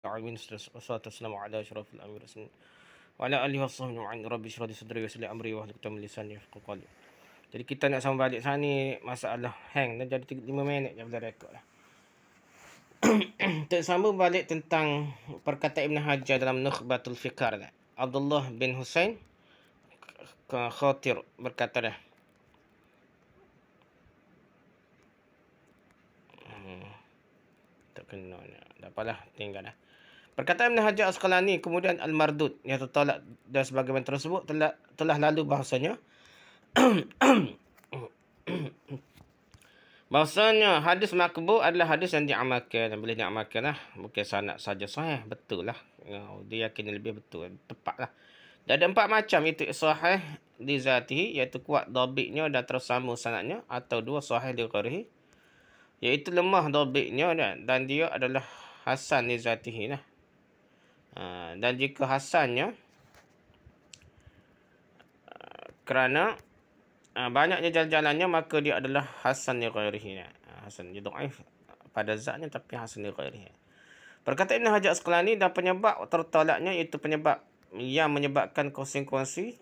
العالمين والصلاة والسلام على أشرف الأنبياء والمرسلين وعلى آله وصحbihi wa rabbi shrah li sadri wa yassir li amri wahlul 'uqdatam min lisani yafqahu qawli. Jadi kita nak sambung balik sana ni masalah hang dah jadi 5 minit je boleh rekod lah. Kita sambung balik tentang perkataan Ibn Hajar dalam Nukhbatul Fikar dah. Abdullah bin Husain Khatir berkata dah. Tak kena dah apalah tinggal dah. Perkataan Ibn Hajar Asqalani kemudian Al-Mardud yang tertolak dan sebagaimana tersebut telah lalu bahasanya bahasanya hadis makbul adalah hadis yang diamalkan dan boleh diamalkan lah. Bukan sanad saja sahih, betul lah. Dia yakin lebih betul, tepat lah. Dan ada 4 macam, itu sahih di zatihi, iaitu kuat dhabitnya dan tersambung sanadnya, atau 2 sahih di ghairihi, iaitu lemah dhabitnya dan dia adalah hasan di zatihi lah. Dan jika hasannya kerana banyaknya jalan-jalannya, maka dia adalah hasan li ghairihi. Hasan dia dhaif pada zatnya tapi hasan li ghairihi. Perkataan Ibn Hajar Asqalani dan penyebab tertolaknya iaitu penyebab yang menyebabkan konsekuensi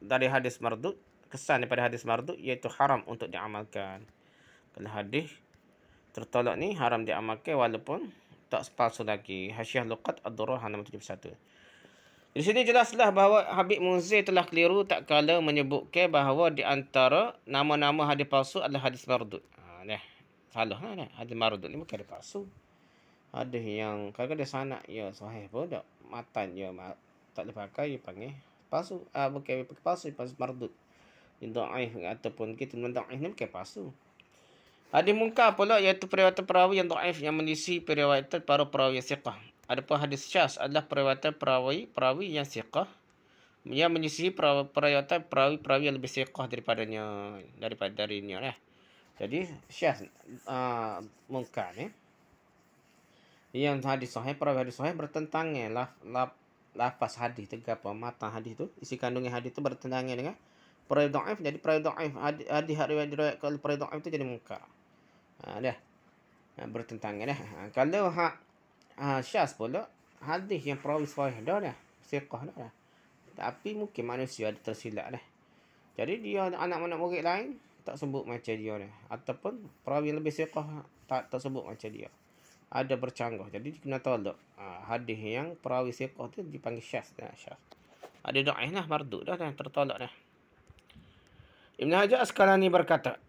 dari hadis mardud, kesan daripada hadis mardud, iaitu haram untuk diamalkan. Kalau hadis tertolak ni haram diamalkan walaupun tak palsu lagi. Hasyiah Luqat Ad-Durrah halaman 71. Di sini jelaslah bahawa Habib Munzir telah keliru tak kala menyebutkan bahawa di antara nama-nama hadis palsu adalah hadis mardud. Salah lah. Hadis mardud ni bukan hadis palsu. Hadis yang kadang-kadang sanad ya sahih pun tak, matan ya tak boleh pakai, dia panggil palsu. Bukan palsu, palsu mardud. Dia dhaif ataupun kita mendaif ni bukan palsu. Hadis munkar pula iaitu periwayatan perawi yang dhaif yang menyisi periwayatan para perawi yang siqah. Adapun hadis syaz adalah periwayatan perawi yang siqah yang menyisi periwayatan perawi yang lebih siqah daripadanya, darinya lah. Jadi syaz munkar ni yang hadis sahih, perawi hadis sahih bertentangan lafaz hadis tu, apa matan hadis tu, isi kandungan hadis tu bertentangan dengan perawi dhaif. Jadi perawi dhaif, hadis riwayat diriwayatkan oleh perawi dhaif tu jadi munkar. Bertentangan dah. Kalau syaz pula hadis yang perawi sahih dah siqah dah. Tapi mungkin manusia ada tersilap dah. Jadi dia anak-anak murid lain tak sebut macam dia dah, ataupun perawi yang lebih siqah tak sebut macam dia. Ada bercanggah. Jadi kena tolak. Hadis yang perawi siqah tu dipanggil syaz dah. Syaz. Ada dhaif lah, mardud dah tertolak dah. Ibn Hajar Asqalani berkata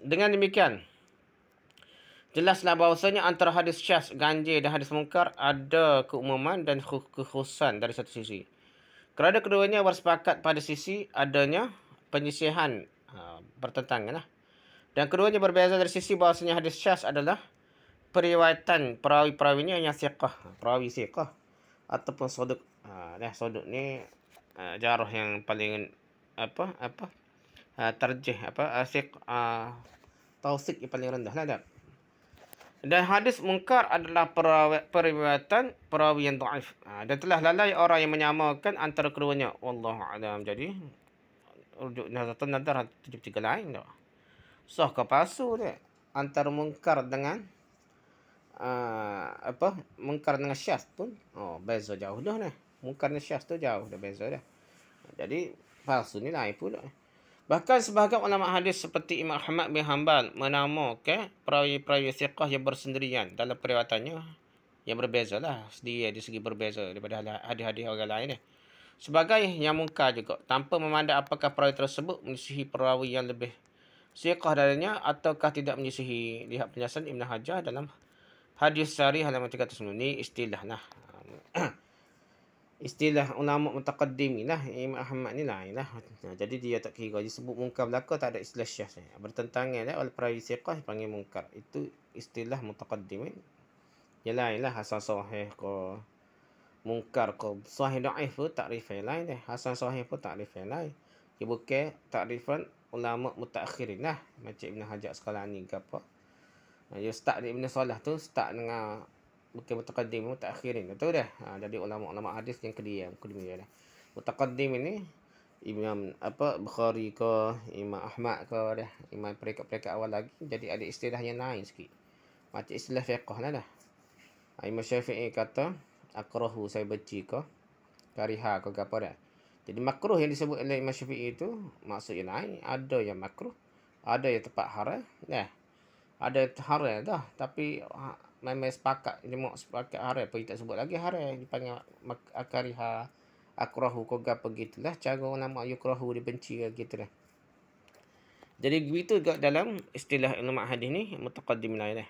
dengan demikian jelaslah bahawasanya antara hadis syaz, ganjil dan hadis munkar ada keumuman dan kekhususan dari satu sisi. Kerana keduanya bersepakat pada sisi adanya penyisihan, bertentangan lah. Dan keduanya berbeza dari sisi bahawasanya hadis syaz adalah periwayatan perawi-perawinya yang siqah, perawi siqah ataupun soduk. Soduk ni jarah yang paling tarjih tausik yang paling rendah lah dah. Dan hadis munkar adalah periwayatan perawi yang dhaif. Dan telah lalai orang yang menyamakan antara keduanya. Wallahu a'lam. Jadi rujuk nazatun nadar 73 lain dah. Sah ke palsu dia antara munkar dengan munkar dengan syaz pun beza jauh dah nih. Munkar dengan syaz tu jauh dah beza dah. Jadi palsu ni lain pula. Bahkan sebahagian ulama hadis seperti Imam Ahmad bin Hanbal menamakan perawi-perawi siqah yang bersendirian dalam periwayatannya yang berbeza lah, sendiri dari segi berbeza daripada hadis-hadis orang lain sebagai yang munkar juga, tanpa memandang apakah perawi tersebut menyisihi perawi yang lebih siqah darinya ataukah tidak menyisihi. Lihat penjelasan Ibn Hajar dalam Hadis Sari halaman 309. Ni istilah lah. Istilah ulama mutaqaddimin lah. Imam Ahmad ni lain lah. Jadi dia tak kira disebut munkar belaka, tak ada istilah syaz. Bertentangan oleh perawi siqah panggil munkar. Itu istilah mutaqaddimin. Yang lain lah, hasan sahih ke munkar ke sahih dhaif pun takrif yang lain dah. Hasan sahih pun takrif yang lain. Dia bukan takrifan ulama mutaakhirin lah, macam Ibn Hajar Asqalani ke apa. Dia start di Ibn Salah tu start dengan bukan mutaqaddim, mutaakhirin. Betul dah. Jadi ulama-ulama hadis yang kedua dah. Mutaqaddim ini Imam Bukhari ke, Imam Ahmad ke dah, imam peringkat-peringkat awal lagi. Jadi ada istilah yang lain sikit. Macam istilah fiqh lah dah. Imam Syafi'i kata akrahu, saya benci ke, kariha ke apa dah. Jadi makruh yang disebut oleh Imam Syafi'i itu maksudnya lain. Ada yang makruh, ada yang tepat haram. Nah, ada yang haram dah, tapi memang sepakat, dia mau sepakat haram, apa kita sebut lagi haram, dipanggil kariha, akrahu ke apa gitulah, cara nama yukrahu dibenci gitulah. Jadi begitu juga dalam istilah ulama hadis ni mutaqaddim lain.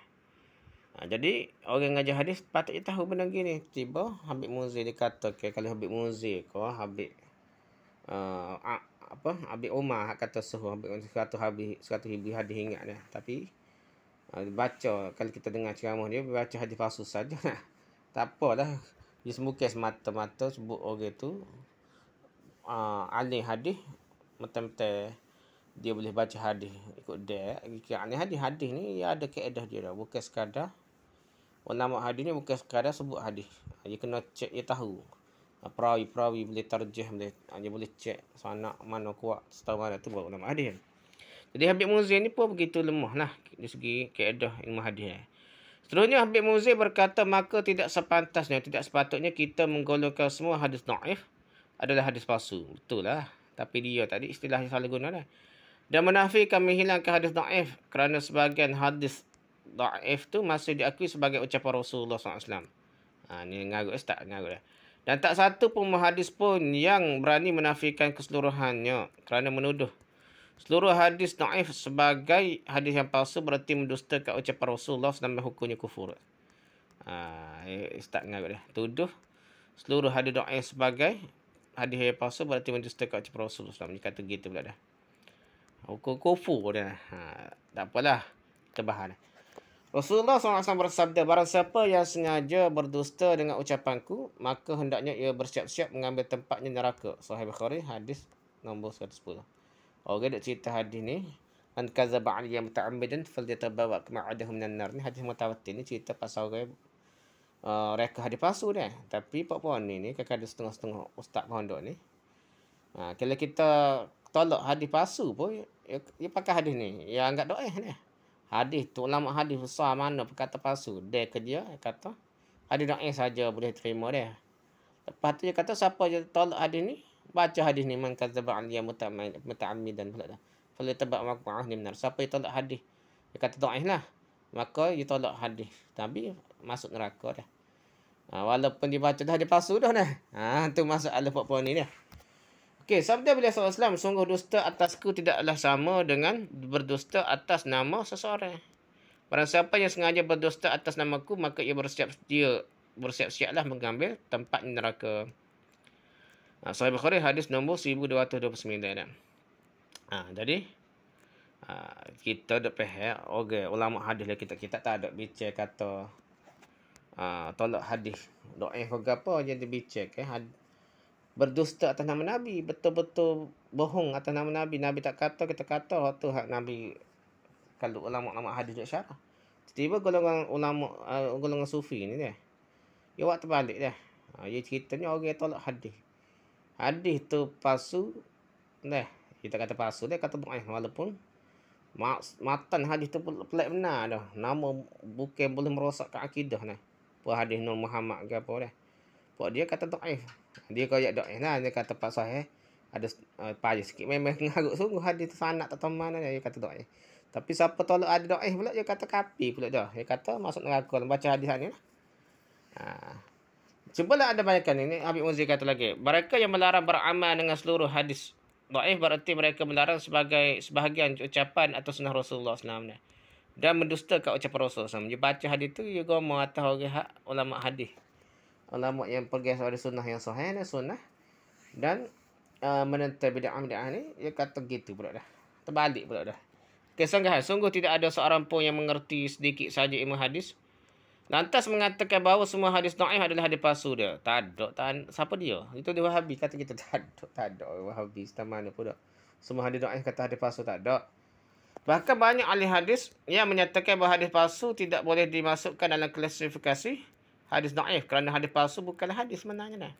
Jadi orang ngajar hadis patutnya tahu benda gini. Tiba Habib Muzir dia kata kalau Habib Muzir ko Habib Habib Umar kata suhu Habib satu habis hadis ingat dia. Tapi baca kalau kita dengar ceramah dia baca hadis palsu saja. Tak apalah. Dia sembuhkan semata-mata sebut orang tu ahli hadis, mata-mata dia boleh baca hadis ikut dia. Ahli hadis ni dia ada kaedah dia dah, bukan sekadar ulama hadis ni bukan sekadar sebut hadis. Dia kena cek, dia tahu perawi boleh tarjih, dia boleh cek sanad mana kuat, setahu mana tu baru ulama hadis. Jadi Habib Muzir ni pun begitu lemah lah dari segi kaedah ilmu hadis. Seterusnya Habib Muzir berkata, maka tidak sepatutnya kita menggolongkan semua hadis dhaif adalah hadis palsu. Betul lah. Tapi dia tadi istilah yang salah guna lah. Dan menafikan menghilangkan hadis dhaif kerana sebahagian hadis dhaif tu masih diakui sebagai ucapan Rasulullah SAW. Ni ngarut tak? Ngarut dah. Dan tak satu pun muhadis pun yang berani menafikan keseluruhannya kerana menuduh seluruh hadis dhaif sebagai hadis yang palsu berarti mendustakan ucapan Rasulullah SAW, hukumnya kufur. Tak ngarut dah. Tuduh seluruh hadis dhaif sebagai hadis yang palsu berarti mendustakan ucapan Rasulullah SAW. Dia kata gitu pula dah. Hukum kufur dah. Tak apalah. Kita bahas. Rasulullah SAW bersabda, barang siapa yang sengaja berdusta dengan ucapanku, maka hendaknya ia bersiap-siap mengambil tempatnya neraka. Sahih Bukhari, hadis nombor 110. Orang nak cerita hadis ni, man kadzaba alayya muta'ammidan falyatabawa maq'adahu minan nar. Ni hadis mutawatir ni cerita pasal orang reka hadis palsu dah. Tapi puan ni kakak ada setengah-setengah ustaz pondok ni. Kalau kita tolak hadis palsu pun, dia pakai hadis ni. Dia anggap doa ni. Hadis tu ulama hadis besar mana perkata palsu. Dia kerja kata hadis dhaif saja boleh terima dia. Lepas tu dia kata siapa je tolak hadis ni, baca hadis ni, man kadzaba alayya muta'ammidan pula dah. Fala tabaq maq'ah ni benar. Siapa yang tolak hadis, dia kata dhaif lah, maka dia tolak hadis. Tapi masuk neraka dah. Walaupun dia baca dah hadis palsu dah dah. Tu masalah puan ni dah. Okey, sabda beliau SAW, sungguh dusta atasku tidaklah sama dengan berdusta atas nama seseorang. Barang siapa yang sengaja berdusta atas namaku, maka ia bersiap-siaplah mengambil tempat neraka. Sahih Bukhari, hadis nombor 1229. Jadi kita dah faham, ulama hadis lah kita tak ada bincang kata tolak hadis dhaif ke apa, jadi bincang berdusta atas nama Nabi, betul-betul bohong atas nama Nabi. Nabi tak kata, kita kata waktu hak Nabi. Kalau ulama-ulama hadis duk syarah, tiba golongan sufi ni dia, dia buat terbalik dah. Dia ceritanya orang tolak hadis tu palsu dah. Kita kata palsu, dia kata dhaif, walaupun matan hadis tu pelik benar dah. Nama bukan boleh merosakkan akidah nah. Hadis Nur Muhammad ke apa dah. Dia kata dhaif. Dia koyak dhaif lah. Dia kata pak sahih ada payah sikit. Memang ngarut sungguh hadis tu sanad tak tahu mana dia kata dhaif. Tapi siapa tolak hadis dhaif pula dia kata kafir pula dah. Dia kata masuk neraka baca hadis ni lah. Cubalah anda bayangkan ini. Habib Muzir kata lagi, mereka yang melarang beramal dengan seluruh hadis dhaif berarti mereka melarang sebagai sebahagian ucapan atau sunnah Rasulullah SAW dan mendustakan ucapan Rasulullah SAW. Dia baca hadis tu, dia gomong atas orang ulama hadis. Ulama yang pergi pada sunnah yang sahih dan sunnah dan menentang bid'ah ni, dia kata gitu pula dah. Terbalik pula dah. Kesanggahan, sungguh tidak ada seorang pun yang mengerti sedikit saja ilmu hadis lantas mengatakan bahawa semua hadis dhaif adalah hadis palsu dia. Tak ada. Siapa dia? Itu dia Wahabi kata kita tak ada. Wahabi setama mana pun tak. Semua hadis dhaif kata hadis palsu tak ada. Bahkan banyak ahli hadis yang menyatakan bahawa hadis palsu tidak boleh dimasukkan dalam klasifikasi hadis dhaif kerana hadis palsu bukanlah hadis sebenarnya dah.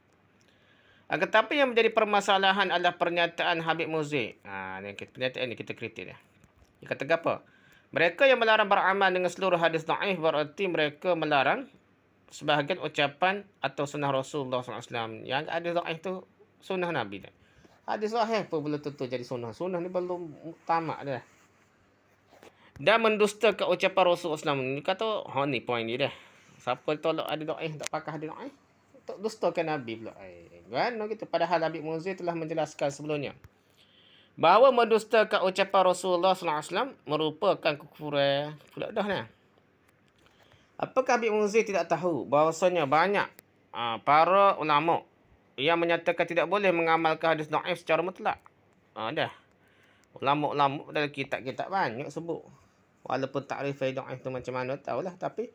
Tetapi yang menjadi permasalahan adalah pernyataan Habib Muzir. Pernyataan ni kita kritik dia. Dia kata apa? Mereka yang melarang beramal dengan seluruh hadis dhaif berarti mereka melarang sebahagian ucapan atau sunnah Rasulullah SAW. Yang ada dhaif itu sunnah Nabi dah. Hadis sahih pun belum tentu jadi sunnah. Sunnah ni belum tamak dah. Dan mendustakan ucapan Rasulullah SAW. Ni kata, ni poin ni dah. Siapa tolak ada dhaif, tak pakah ada dhaif, untuk dustakan Nabi pula. Kan gitu. Padahal Habib Munzir telah menjelaskan sebelumnya bahawa mendustakan ucapan Rasulullah SAW merupakan kekufuran pula dah nah. Apakah Habib Munzir tidak tahu bahawasanya banyak para ulama yang menyatakan tidak boleh mengamalkan hadis dhaif secara mutlak? Dah. Ulama-ulama dalam kitab-kitab banyak sebut. Walaupun takrif dhaif tu macam mana tahulah, tapi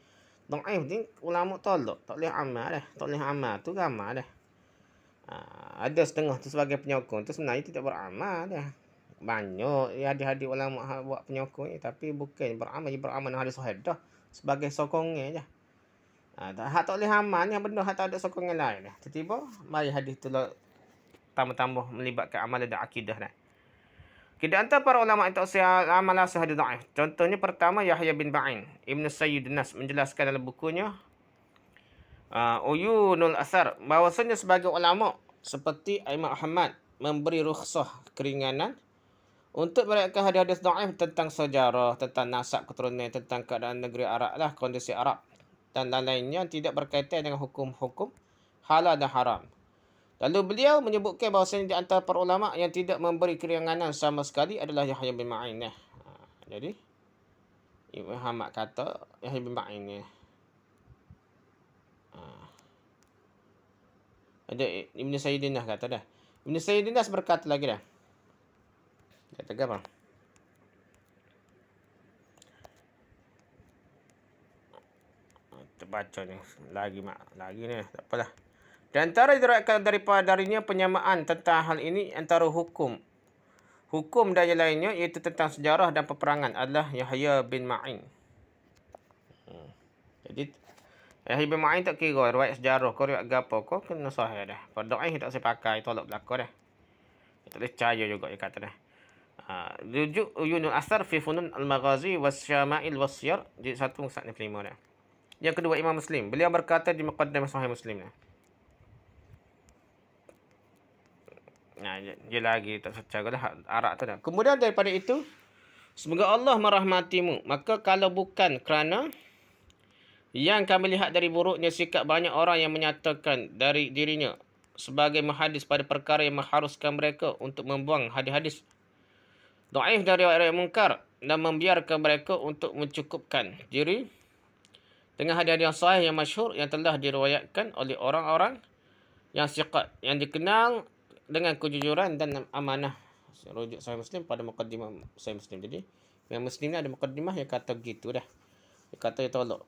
dhaif ni ulama tolak, tak boleh amal dah. Tak boleh amal tu ramai dah. Ada setengah tu sebagai penyokong tu sebenarnya tidak beramal dah. Banyak hadis-hadis ulama buat penyokong ni, tapi bukan beramal, dia beramal dengan hadis sahih dah sebagai sokongnya je. Tak boleh amal ni benda hak tak ada sokongan lain dah. Tiba-tiba mari hadis tu tambah-tambah melibatkan amalan dan akidah dah. Di antara para ulama yang tak amal hadis dhaif. Contohnya pertama Yahya bin Ma'in. Ibn Sayyid Nas menjelaskan dalam bukunya Uyunul Asar bahawasanya sebagai ulama seperti Imam Ahmad memberi rukhsah keringanan untuk meriwayatkan hadis-hadis dhaif tentang sejarah, tentang nasab keturunan, tentang keadaan negeri Arab lah, kondisi Arab dan lain-lainnya tidak berkaitan dengan hukum-hukum halal dan haram. Lalu beliau menyebutkan bahawasanya di antara para ulama yang tidak memberi keringanan sama sekali adalah Yahya bin Ma'in. Jadi Imam Ahmad kata Yahya bin Ma'in ni. Ada Ibn Sayyidinah kata dah. Ibn Sayyidinah berkata lagi dah. Kata apa? Terbaca ni lagi ni, tak apalah. Di antara diriwayatkan darinya penyamaan tentang hal ini antara hukum dan yang lainnya iaitu tentang sejarah dan peperangan adalah Yahya bin Ma'in. Jadi Yahya bin Ma'in tak kira riwayat sejarah kau riwayat gapo kau kena sahih dah. Pada dhaif tak saya pakai tolak belaka dah. Tak boleh percaya juga dia kata dah. Rujuk Uyunul Asar fi Funun Al-Maghazi was-Syama'il was-Siyar jilid 1 muka 5 dah. Yang kedua Imam Muslim. Beliau berkata di Muqaddimah Sahih Muslim dah. Dia lagi tak secara Arab tu dah. Kemudian daripada itu, semoga Allah merahmatimu. Maka kalau bukan kerana yang kami lihat dari buruknya sikap banyak orang yang menyatakan dari dirinya sebagai muhadis pada perkara yang mengharuskan mereka untuk membuang hadis-hadis dhaif dari riwayat mungkar dan membiarkan mereka untuk mencukupkan diri dengan hadis-hadis yang sahih yang masyhur yang telah diriwayatkan oleh orang-orang yang siqat yang dikenal dengan kejujuran dan amanah. Rujuk Sahih Muslim pada muqaddimah Sahih Muslim. Jadi yang Muslim ni ada muqaddimah yang kata gitu dah. Dia kata dia tolak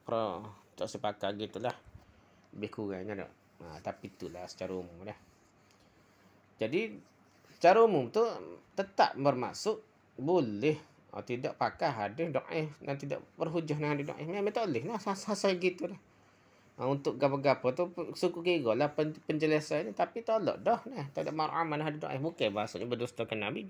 tak sepakat gitulah. Lebih kurangnya dah. Tapi itulah secara umum dah. Jadi secara umum tu tetap bermaksud boleh tidak pakai hadis dhaif dan tidak berhujah dengan hadis dhaif. Memang tak boleh lah asal gitu dah. Untuk gapo-gapo tu suku kira lah penjelasan ni, tapi tolak dah nah. Tak ada mar'aman hadis dhaif, bukan maksudnya berdustakan Nabi.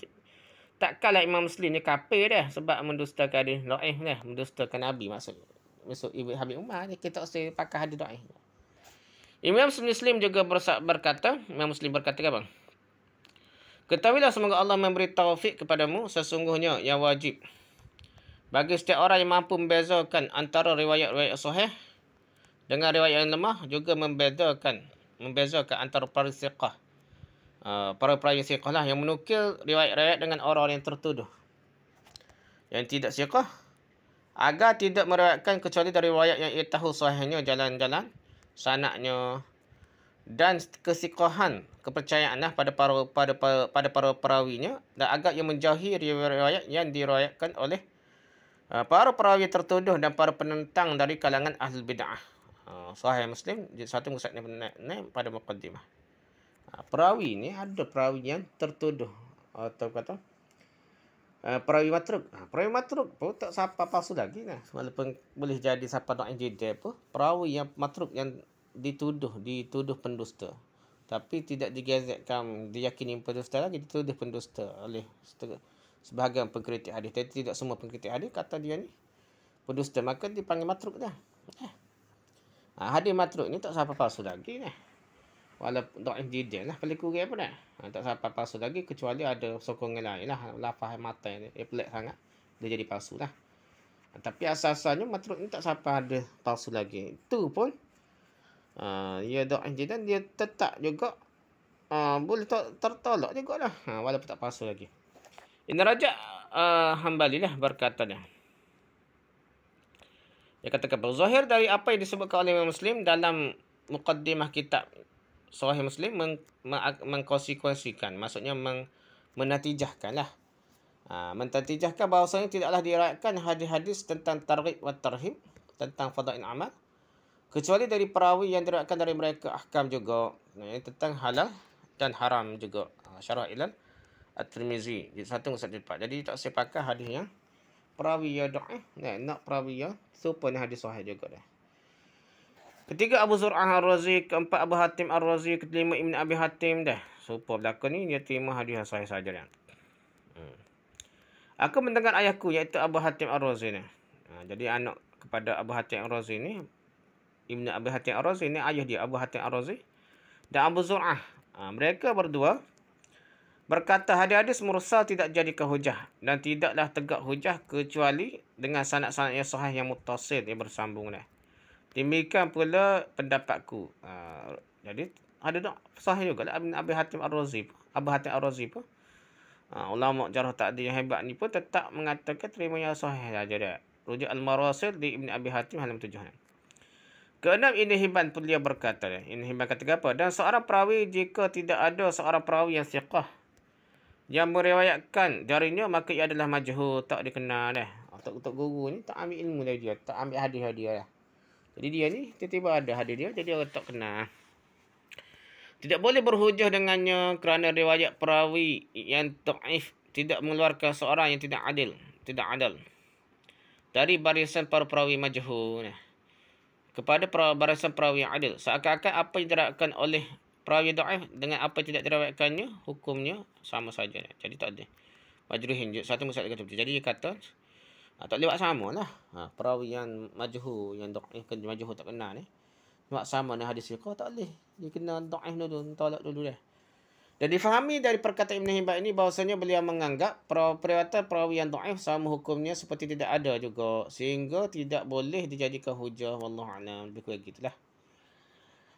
Takkanlah Imam Muslim ni kafir dah sebab mendustakan hadis dhaif dah, mendustakan Nabi maksud Ibn Habib Umar ni kita usah pakai hadis dhaif. Imam Muslim juga berkata, Imam Muslim berkata apa? Ketahuilah semoga Allah memberi taufik kepadamu sesungguhnya yang wajib bagi setiap orang yang mampu membezakan antara riwayat-riwayat sahih dengan riwayat yang lemah, juga membezakan antara para siqah. Para siqah lah yang menukil riwayat-riwayat dengan orang yang tertuduh yang tidak siqah, agar tidak meriwayatkan kecuali dari riwayat yang ia tahu sahihnya jalan-jalan sanadnya dan kesiqahan kepercayaanlah pada para perawinya, dan agar ia menjauhi riwayat yang diriwayatkan oleh para perawi tertuduh dan para penentang dari kalangan ahli bid'ah. Sahih Muslim satu muka 6 pada muqaddimah. Perawi ni ada perawi yang tertuduh atau kata perawi matruk. Perawi matruk pun tak siapa palsu lagi lah. Walaupun boleh jadi siapa nak jadi apa, perawi yang matruk yang dituduh pendusta, tapi tidak digazetkan diyakini pendusta lagi, dituduh pendusta oleh sebahagian pengkritik hadis. Tapi tidak semua pengkritik hadis kata dia ni pendusta, maka dipanggil matruk dah. Hadis matruk ni tak sampai palsu lagi ni. Walaupun dhaif jidil lah paling kurang pun dah. Tak sampai palsu lagi kecuali ada sokongan lain lah. Lafaz mata ni pelik sangat. Dia jadi palsu lah. Tapi asas-asalnya matruk ni tak sampai ada palsu lagi. Itu pun ia dhaif jidil, dia tetap juga boleh tertolak jugalah. Walaupun tak palsu lagi. Ibn Rajab Hambali lah berkata dia. Dia katakan bahawa zahir dari apa yang disebutkan oleh Imam Muslim dalam muqaddimah kitab Sahih Muslim mengkonsekuensikan, maksudnya menatijahkan lah. Mentatijahkan bahawasanya tidaklah diriwayatkan hadis-hadis tentang targhib wa tarhib, tentang fadail amal, kecuali dari perawi yang diriwayatkan dari mereka ahkam juga, tentang halal dan haram juga. Syarah Ilal At-Tirmizi jilid 1 muka 4. Jadi tak sepakat hadis yang perawi yang dhaif, nak perawi yang serupa dengan hadis sahih juga dah. Ketiga Abu Zur'ah Ar-Razi, keempat Abu Hatim Ar-Razi, kelima Ibn Abi Hatim dah. Serupa belaka ni dia terima hadis sahih saja dah. Aku mendengar ayahku iaitu Abu Hatim Ar-Razi ni. Jadi anak kepada Abu Hatim Ar-Razi ni, Ibn Abi Hatim Ar-Razi ni ayah dia Abu Hatim Ar-Razi dan Abu Zur'ah. Mereka berdua berkata hadis-hadis mursal tidak jadikan hujah dan tidaklah tegak hujah kecuali dengan sanad-sanad yang sahih yang muttasil yang bersambung dah. Demikian pula pendapatku. Jadi ada tak sahih juga lah Ibn Abi Hatim Ar-Razi. Abu Hatim Ar-Razi pun ulama jarh ta'dil yang hebat ni pun tetap mengatakan terima yang sahih saja dia. Rujuk Al-Marasil di Ibn Abi Hatim halaman 7. Keenam, Ibn Hibban pun dia berkata dia. Ibn Hibban kata apa? Dan seorang perawi jika tidak ada seorang perawi yang siqah yang meriwayatkan darinya, maka ia adalah majhul, tak dikenal dah. Untuk guru ni tak ambil ilmu dari dia, tak ambil hadis dia dah. Jadi dia ni tiba-tiba ada hadis dia, jadi orang tak kenal. Tidak boleh berhujah dengannya kerana riwayat perawi yang dhaif tidak mengeluarkan seorang yang tidak adil dari barisan para perawi majhul kepada barisan perawi yang adil. Seakan-akan apa yang diriwayatkan oleh perawi dhaif dengan apa yang tidak diriwayatkannya, hukumnya sama saja. Jadi tak ada majruhin. Satu musyad kata betul. Jadi dia kata tak boleh buat sama lah. Perawi yang majhul, yang dhaif, majhul tak kenal ni, buat sama dengan hadis siqah tak boleh. Dia kena dhaif dulu, tolak dulu dah. Dan difahami dari perkataan Ibn Hibban ini bahawasanya beliau menganggap periwayatan perawi yang dhaif sama hukumnya seperti tidak ada juga, sehingga tidak boleh dijadikan hujah. Wallahu a'lam. Lebih kurang gitulah.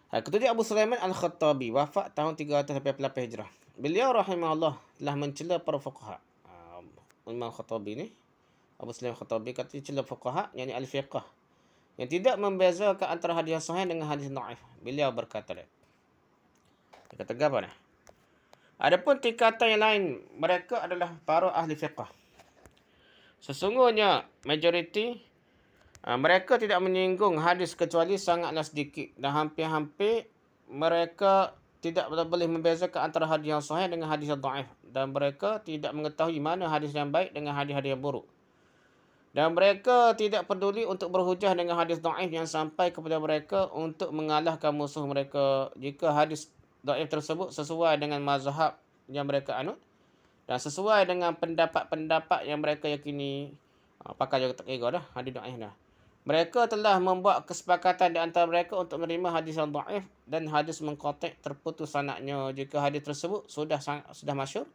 Ketujuh, Abu Sulaiman Al-Khattabi, wafat tahun 388 Hijrah. Beliau rahimahullah telah mencela para fuqaha. Imam Khattabi ni, Abu Sulaiman Al-Khattabi kata cela fuqaha, yakni al-fiqh, yang tidak membezakan antara hadis sahih dengan hadis dhaif. Beliau berkata dia kata apa dah? Adapun tingkatan yang lain, mereka adalah para ahli fiqh. Sesungguhnya majoriti mereka tidak menyinggung hadis kecuali sangatlah sedikit, dan hampir-hampir mereka tidak boleh membezakan antara hadis yang sahih dengan hadis yang dhaif, dan mereka tidak mengetahui mana hadis yang baik dengan hadis-hadis yang buruk. Dan mereka tidak peduli untuk berhujah dengan hadis dhaif yang sampai kepada mereka untuk mengalahkan musuh mereka jika hadis dhaif tersebut sesuai dengan mazhab yang mereka anut dan sesuai dengan pendapat-pendapat yang mereka yakini. Pakai juga tak kira dah hadis dhaif dah. Mereka telah membuat kesepakatan di antara mereka untuk menerima hadis yang dhaif dan hadis mengqati' terputus sanadnya jika hadis tersebut sudah masyhur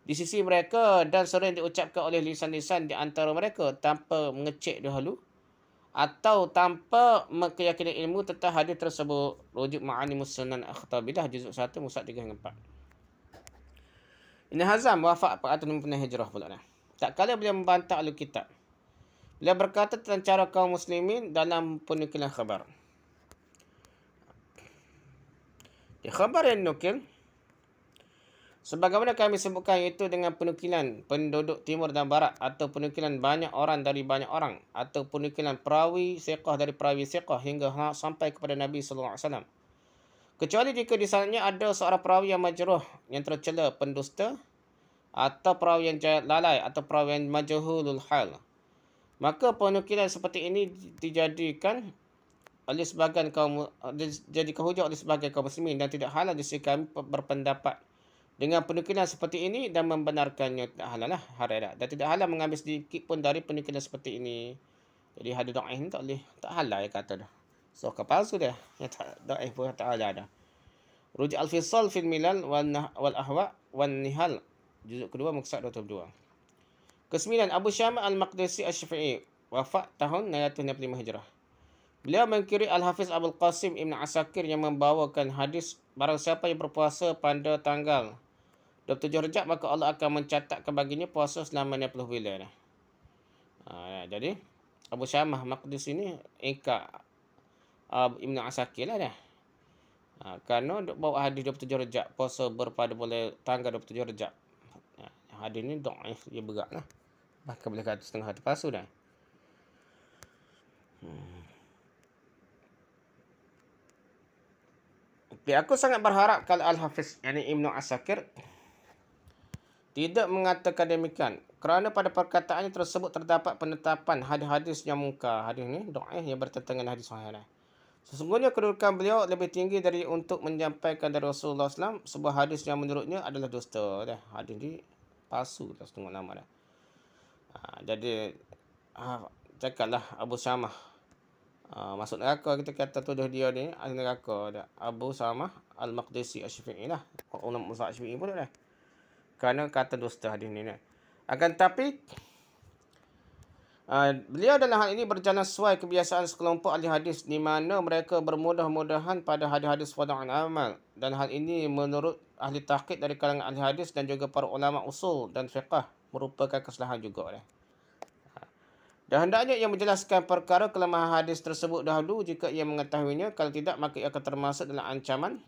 di sisi mereka dan sering diucapkan oleh lisan-lisan di antara mereka tanpa mengecek dahulu atau tanpa keyakinan ilmu tentang hadis tersebut. Rujuk Ma'alimus Sunan Akhtabilah juzuk 1 musyad 3 hingga 4. Ibn Hazm wafat 450 Hijrah pula dah. Tak kala beliau membantah ahli kitab. Beliau berkata tentang cara kaum muslimin dalam penukilan khabar. Di khabar yang nukil, sebagaimana kami sebutkan, iaitu dengan penukilan penduduk timur dan barat, atau penukilan banyak orang dari banyak orang, atau penukilan perawi siqah dari perawi siqah hingga sampai kepada Nabi SAW. Kecuali jika di sanadnya ada seorang perawi yang majruh, yang tercela, pendusta, atau perawi yang lalai, atau perawi yang majhulul hal. Maka penukilan seperti ini dijadikan oleh sebahagian kaum, dijadikan hujah oleh sebahagian kaum muslimin dan tidak halal jika kami berpendapat dengan penukilan seperti ini dan membenarkannya. Tidak halal lah, haram. Dan tidak halal mengambil sedikit pun dari penukilan seperti ini. Jadi hadis dhaif ni tak halal ya kata dah. So palsu dia. Yang tak dhaif pun tak ada. Rujuk Al-Fisal fil Milal wal Ahwa wan Nihal. Juzuk kedua muka 22. Kesembilan, Abu Syama Al-Maqdisi Asy-Syafi'i, wafat tahun 665 Hijrah. Beliau mengkiri Al-Hafiz Abul Qasim Ibn Asakir yang membawakan hadis, barang siapa yang berpuasa pada tanggal 27 Rejab, maka Allah akan mencatatkan baginya puasa selama 60 bulan. Jadi Abu Syamah Maqdisi ini ingkar Ibn Asakir lah dah. Kerana duk bawa hadis 27 Rejab, puasa berpada boleh tanggal 27 Rejab. Hadis ni dhaif, dia berat lah. Bahkan boleh kata setengah hati palsu dah. Okay, aku sangat berharap kalau Al-Hafiz, yakni Ibn Asakir, tidak mengatakan demikian. Kerana pada perkataannya tersebut terdapat penetapan hadis-hadis yang munkar. Hadis ni dhaif yang bertentangan dengan hadis sahih. Sesungguhnya kedudukan beliau lebih tinggi dari untuk menyampaikan dari Rasulullah SAW sebuah hadis yang menurutnya adalah dusta. Hadis ni palsu dah setengah nama dah. Jadi cakaplah Abu Syamah masuk neraka, kita kata tuduh dia ni ahli neraka dah. Abu Syamah Al-Maqdisi Asy-Syafi'i lah. Ulama mazhab Syafi'i pun dah. Kerana kata dusta hadis ni. Akan tetapi beliau dalam hal ini berjalan sesuai kebiasaan sekelompok ahli hadis, di mana mereka bermudah-mudahan pada hadis-hadis fadha'ul amal, dan hal ini menurut ahli tahqiq dari kalangan ahli hadis dan juga para ulama usul dan fiqh merupakan kesalahan juga dah. Dan hendaknya ia menjelaskan perkara kelemahan hadis tersebut dahulu jika ia mengetahuinya. Kalau tidak, maka ia akan termasuk dalam ancaman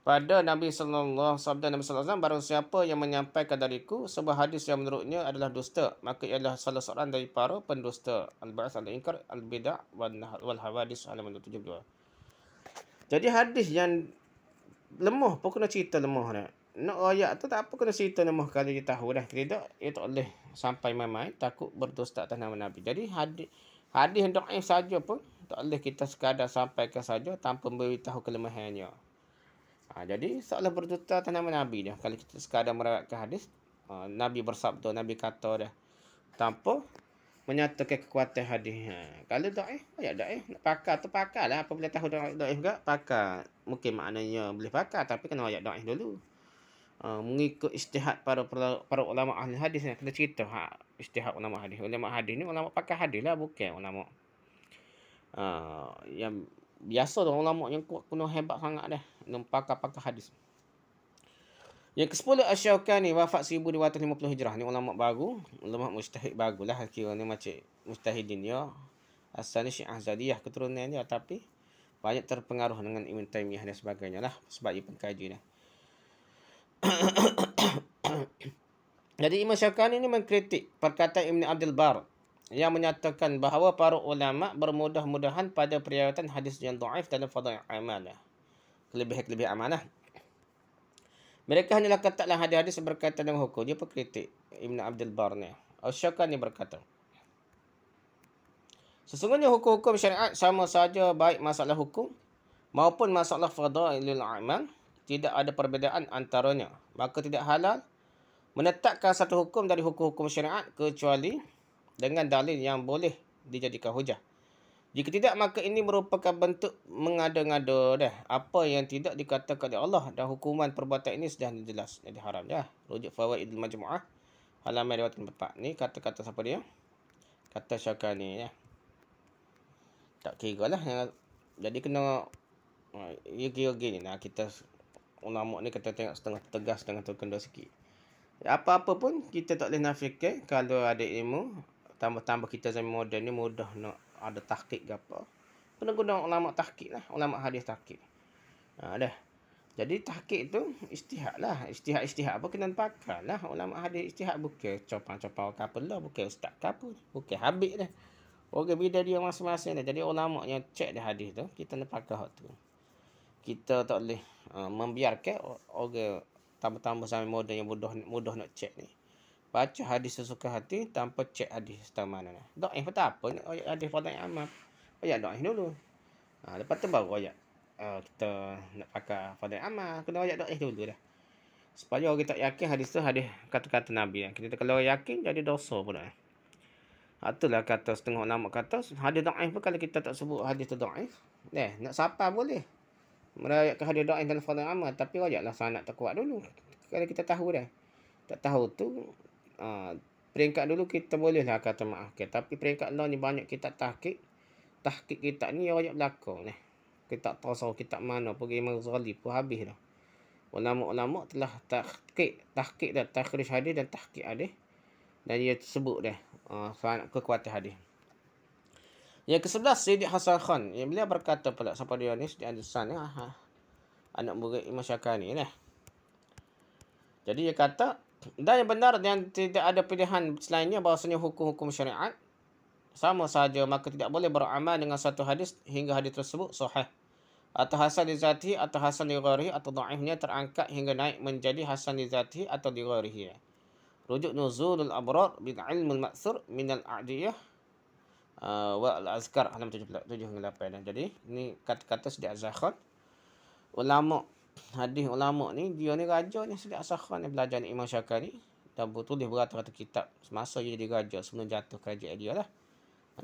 pada Nabi sallallahu alaihi wasallam, barang siapa yang menyampaikan dariku sebuah hadis yang menurutnya adalah dusta, maka ia adalah salah seorang dari para pendusta. Al-Ba'ats al-Inkar al-Bid'ah wal Hawadis halaman 72. Jadi hadis yang lemah pun kena cerita lemah dah. Nak ayat tu tak apa kena cerita lemah kalau dia tahu dah. Tidak, ia tak boleh sampai mamai, takut berdusta atas nama Nabi. Jadi hadis yang dhaif saja pun tak boleh kita sekadar sampaikan saja tanpa memberitahu kelemahannya. Jadi seolah berdusta atas nama Nabi dah. Kalau kita sekadar meriwayatkan hadis, Nabi bersabda, Nabi kata dah, tanpa menyatakan kekuatan hadis. Kalau dhaif, ayat dhaif, nak pakar tu pakarlah. Apabila tahu dhaif juga, pakar. Mungkin maknanya boleh pakar, tapi kena ayat dhaif dulu. Mengikut ijtihad para ulama ahli hadis ni, kena cerita ijtihad ulama hadis. Ulama hadis ni ulama pakar hadis lah, bukan ulama yang biasa tu, ulama yang kuat kuno hebat sangat dah, pakar hadis. Yang ke-10, Asy-Syaukani, wafat 1250 Hijrah. Ni ulama baru, ulama mujtahid bagulah, kira ni macam mujtahidin dia. Asal ni Syiah Zadiyah keturunan dia, tapi banyak terpengaruh dengan Ibn Taymiyah dan sebagainya lah, sebab dia pengkaji dah. Jadi Imam Syaukani ini mengkritik perkataan Ibn Abdul Bar yang menyatakan bahawa para ulama bermudah-mudahan pada periwayatan hadis yang dhaif dalam fadha'il amal, kelebihan amanah. Mereka hanyalah katalah hadis-hadis berkaitan dengan hukum. Dia pengkritik Ibn Abdul Bar ni. Syaukani berkata, sesungguhnya hukum-hukum syariat sama saja, baik masalah hukum maupun masalah fadha'ilul amal, tidak ada perbezaan antaranya. Maka tidak halal menetapkan satu hukum dari hukum-hukum syariat kecuali dengan dalil yang boleh dijadikan hujah. Jika tidak, maka ini merupakan bentuk mengada-ngada dah. Apa yang tidak dikatakan oleh Allah, dan hukuman perbuatan ini sudah jelas. Jadi haram dah. Rujuk Fawaidul Majmu'ah halaman 24. Ni kata-kata siapa dia? Kata Syaukani ya. Tak kira lah. Jadi kena kira gini. Nah, kita ulama ni kata tengok setengah tegas, setengah terkendal sikit. Apa-apa pun kita tak boleh nafikan kalau ada ilmu. Tambah-tambah kita zaman moden ni mudah nak ada tahqiq ke apa. Kena guna ulama tahqiq lah. Ulama hadis tahqiq. Dah. Jadi tahqiq tu ijtihad lah. Ijtihad apa kena pakai lah. Ulama hadis ijtihad bukan copang-copang kapal lah. Bukan ustaz kapal. Bukan habis dah. Orang bida dia masing-masing dah. Jadi ulama yang cek dah hadis tu, kita nak pakai hak tu. Kita tak boleh membiarkan orang tambah-tambah sampai moden yang mudah nak cek ni. Baca hadis sesuka hati tanpa cek hadis tahu mana. Dhaif tak apa, ayat hadis fadha'il amal. Ayat dhaif dulu. Lepas tu baru ayat kita nak pakai fadha'il amal, kena ayat dhaif dulu dah. Supaya orang tak yakin hadis tu hadis kata-kata Nabi. Kita kalau yakin jadi dosa pula. Itulah kata setengah ulama kata hadis dhaif pun kalau kita tak sebut hadis tu dhaif, nak siapa boleh merayakan hadis dhaif dalam fardhu amal, tapi wajarlah sanad terkuat dulu. Kalau kita tahu dah. Tak tahu tu peringkat dulu kita bolehlah kata maaf. Okay. Tapi peringkat lah ni banyak kita tahqiq. Tahqiq kita ni wajib berlaku ni. Kita tak tahu kitab mana pergi Imam Ghazali pun habis dah. Ulama-ulama telah tahqiq dan takhrij hadis dan tahqiq hadis. Dan dia sebut dah kekuatan hadis. Yang ke-11 Sayyidi Hasan Khan. Yang beliau berkata pula siapa dia ni di Andalusan ni. Anak murid Imam Syakani ni. Jadi dia kata dan yang benar yang tidak ada pilihan selainnya bahawasanya hukum-hukum syariat sama sahaja, maka tidak boleh beramal dengan satu hadis hingga hadis tersebut sahih atau hasan li zatihi atau hasan li ghairihi atau dhaifnya terangkat hingga naik menjadi hasan li zatihi atau li ghairihi. Rujuk Nuzulul Abrar bil Ilmul Ma'thur min al-A'diyah wa al-Azkar halaman 7 hingga 8. Jadi ini kata-kata Sidi Az-Zakhan. Ulama hadis ulama ni dia ni raja ni Sidi Az-Zakhan ni belajar ni Imam Syakani dan tulis berkata-kata kitab semasa dia jadi raja sebelum jatuh kerajaan dia lah.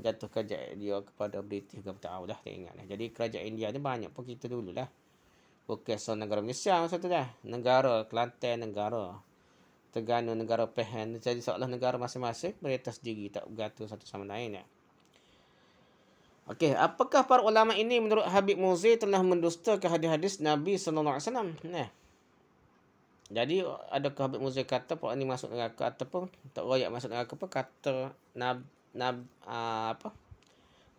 Jatuh kerajaan dia kepada British ke tahu dah tak ingat dah. Jadi kerajaan India ni banyak pun kita dululah. Bukan negara Malaysia masa tu dah. Negara Kelantan, negara Terengganu, negara Pahang, jadi seolah negara masing-masing mereka sendiri tak bergantung satu sama lain ya. Okey, apakah para ulama ini menurut Habib Muzi telah mendustakan hadis-hadis Nabi sallallahu alaihi wasallam? Nah. Jadi adakah Habib Muzi kata para ini masuk neraka ataupun tak royak masuk neraka apa kata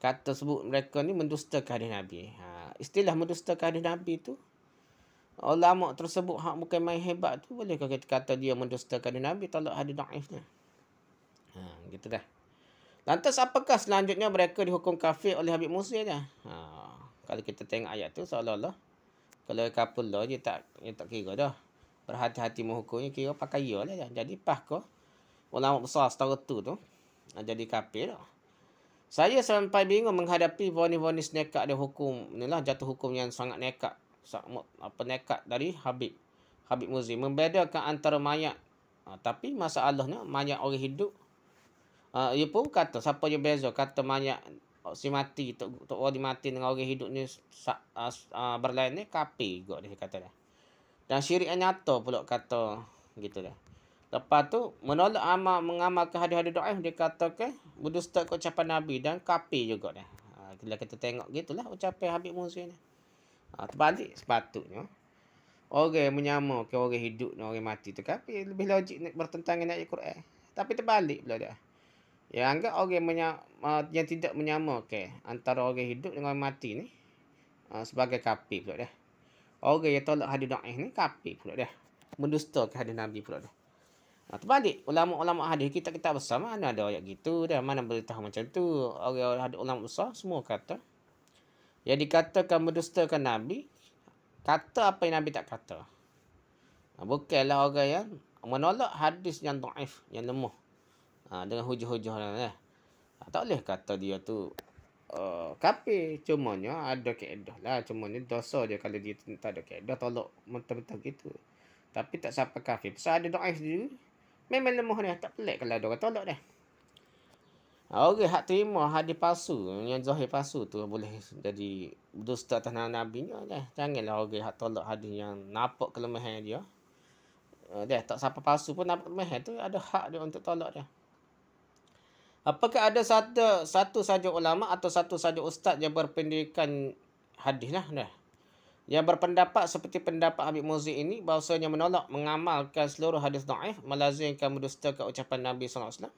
kata sebut mereka ni mendustakan hadis Nabi. Istilah mendustakan hadis Nabi tu ulama tersebut hak bukan main hebat tu bolehkah kita kata dia mendustakan Nabi tolak hadis dhaif ni? Gitu dah. Lantas apakah selanjutnya mereka dihukum kafir oleh Habib Muzi dah? Kalau kita tengok ayat tu seolah-olah kalau kapul lah dia tak kira dah. Berhati-hati menghukumnya kira pakai ya lah dah. Jadi pahkah ulama besar setara tu jadi kafir dah. Saya sampai bingung menghadapi vonis-vonis nekat dan hukum inilah jatuh hukum yang sangat nekat. Nekat dari Habib Muzi membedakan antara mayat tapi masalahnya mayat orang hidup dia pun kata siapa je beza kata mayat si mati tok orang mati dengan orang hidup ni berlain ni kafir juga dia kata dah. Dan syirik nyata pula kata gitu dah. Lepas tu menolak mengamalkan hadis-hadis dhaif dia katakan berdusta ke ucapan Nabi dan kafir juga dah. Bila kita tengok gitulah ucapan Habib Muzi ni. Terbalik sepatutnya orang menyama ke orang hidup dan orang mati tu kafir, lebih logik bertentangan dengan ayat Quran. Tapi terbalik pula dah. Yang anggap orang yang tidak menyamakan antara orang hidup dengan orang mati ni sebagai kafir pula dah. Orang yang tolak hadis dhaif ni kafir pula dah. Mendustakan hadis Nabi pula dah. Terbalik ulama-ulama hadis kita besar mana ada ayat gitu dah, mana beritahu macam tu. Orang ulama besar semua kata yang dikatakan mendustakan Nabi, kata apa yang Nabi tak kata. Bukanlah orang yang menolak hadis yang dhaif, yang lemah. Dengan hujah-hujah lah. Tak boleh kata dia tu kafir. Cumanya ada kaedah lah. Cumanya dosa dia kalau dia tak ada kaedah, tolak mentah-mentah gitu. Tapi tak sampai kafir. Pasal ada dhaif dia, memang lemah dia. Tak pelik kalau ada orang tolak dah. Orang hak terima hadis palsu, yang zahir palsu tu boleh jadi dusta atas Nabi nya dah. Janganlah orang hak tolak hadis yang nampak kelemahan dia. Dah tak siapa palsu pun nampak kelemahan tu ada hak dia untuk tolak dia. Apakah ada satu saja ulama atau satu saja ustaz yang berpendidikan hadis lah dah. Yang berpendapat seperti pendapat Habib Muzi ini bahawasanya menolak mengamalkan seluruh hadis dhaif melazimkan mendustakan ucapan Nabi sallallahu alaihi wasallam.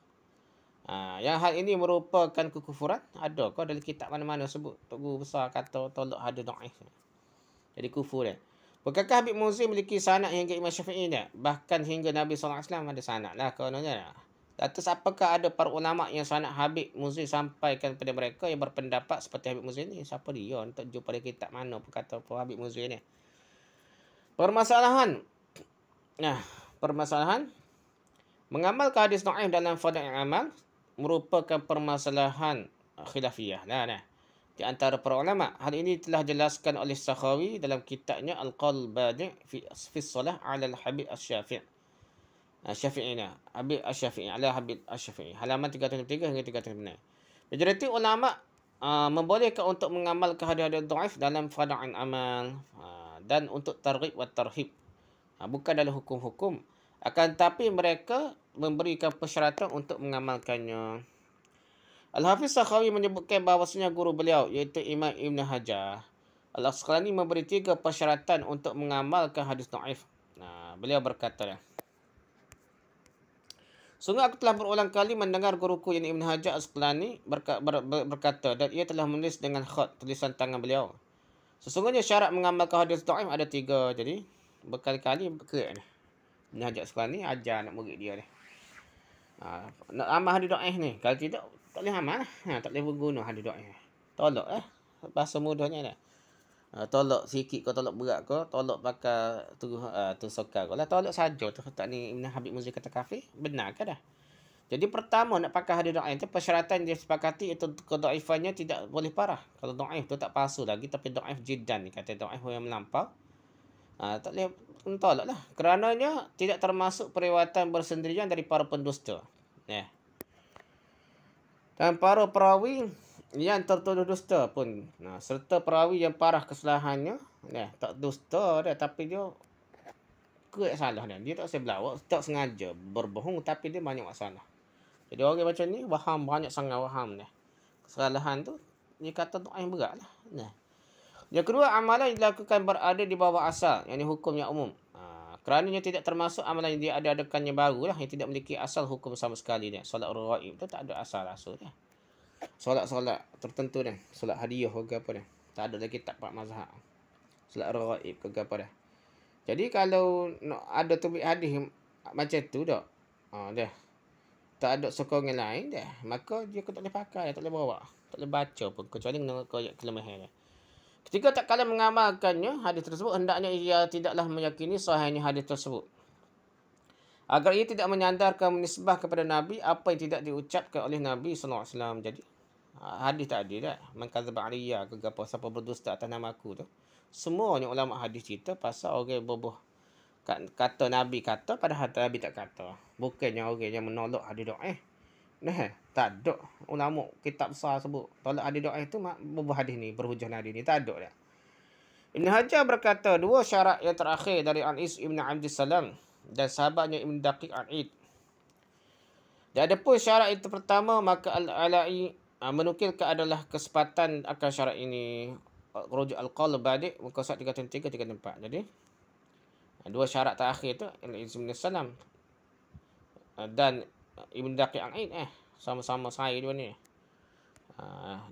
Yang hal ini merupakan kekufuran. Adakah dalam kitab mana-mana sebut Tok Guru besar kata tolak hadis dhaif. Jadi kufur dia. Bukankah Habib Muzi memiliki sanad hingga Imam Syafi'i dah? Bahkan hingga Nabi sallallahu alaihi wasallam ada sanad lah kononnya. Lantas apakah ada para ulama yang sanad Habib Muzi sampaikan kepada mereka yang berpendapat seperti Habib Muzi ni? Siapa dia? Tak jumpa pada kitab mana pun kata Habib Muzi ni. Permasalahan mengamalkan hadis dhaif dalam fardhu amal merupakan permasalahan khilafiyah lah. Di antara para ulama, hal ini telah jelaskan oleh Sakhawi dalam kitabnya Al-Qaul Badi' fi Shalah 'ala al-Habib Asy-Syafi'. Syafi'i ni. Habib Asy-Syafi'i, ala Habib Asy-Syafi'i. Halaman 303 hingga 306. Majoriti ulama membolehkan untuk mengamalkan hadis-hadis dhaif dalam farda'in amal dan untuk targhib wa tarhib. Bukan dalam hukum-hukum. Akan tapi mereka memberikan persyaratan untuk mengamalkannya. Al-Hafiz Sakhawi menyebutkan bahawasanya guru beliau iaitu Imam Ibn Hajar Al-Asqalani memberi 3 persyaratan untuk mengamalkan hadis dhaif. Beliau berkata, sungguh aku telah berulang kali mendengar guruku yang Ibn Hajar Al-Asqalani berkata, dan ia telah menulis dengan khat tulisan tangan beliau. Sesungguhnya syarat mengamalkan hadis dhaif ada 3. Jadi berkali-kali berkerak ni. Ibn Hajar Al-Asqalani ajar anak murid dia ni. Nak amal hadis dhaif ni. Kalau tidak, tak boleh amal lah. Tak boleh berguna hadis dhaif. Tolak lah. Bahasa mudahnya ni. Tolak sikit kau, tolak berat kau, tolak pakai tu sokar kau lah. Tolak saja tu. Tak ni Ibn Habib Muzir kata kafir. Benar ke dah? Jadi pertama nak pakai hadis dhaif tu, persyaratan dia sepakati itu kedhaifannya tidak boleh parah. Kalau dhaif tu tak palsu lagi, tapi dhaif jiddan ni, kata dhaif yang melampau. Tak boleh tolak lah. Kerananya tidak termasuk periwayatan bersendirian dari para pendusta. Dan para perawi yang tertuduh dusta pun, serta perawi yang parah kesalahannya, tak dusta dia, tapi dia kerek salah dia. Dia tak sebelawak, tak sengaja berbohong, tapi dia banyak masalah. Jadi orang macam ni banyak sangat faham dia. Kesalahan tu dia kata dhaif berat lah. Yang kedua, amalan yang dilakukan berada di bawah asal, yang ini hukum yang umum. Kerananya tidak termasuk amalan yang dia ada-adakannya baru lah, yang tidak memiliki asal hukum sama sekali dia. Solat raghaib tu tak ada asal dia. Solat tertentu dah. Solat hadiah ke apa dah. Tak ada lagi tak pak mazhab. Solat raghaib ke apa dah. Jadi kalau ada tubik hadis macam tu dah. Dah. Tak ada sokongan lain dah. Maka dia tak boleh pakai, tak boleh bawa. Tak boleh baca pun kecuali dengan kelemahan dia. Ketika tak kala mengamalkannya hadis tersebut, hendaknya ia tidaklah meyakini sahihnya hadis tersebut. Agar ia tidak menyandarkan menisbah kepada Nabi apa yang tidak diucapkan oleh Nabi SAW. Jadi hadis tak ada dah. Man kadzaba alayya ke apa, siapa berdusta atas nama aku tu. Semuanya ulama hadis cerita pasal orang berbuh kata Nabi kata padahal Nabi tak kata. Bukannya orang yang menolak hadis dhaif. Tak ada ulama kitab besar sebut tolak hadis dhaif tu berbuh hadis ni, berhujah hadis ni, tak ada dah. Ibn Hajar berkata, 2 syarat yang terakhir dari Al-Is Ibn Abdissalam dan sahabatnya Ibn Daqiq Al-Id. Dan ada pun syarat itu pertama, maka Al-Ala'i menukilkan adalah kesempatan akan syarat ini. Rujuk Al-Qawl Badi' muka surat 333 334. Jadi 2 syarat terakhir tu Al-Is Ibn Salam dan Ibn Daqiq Al-Id sama-sama saya dua ni.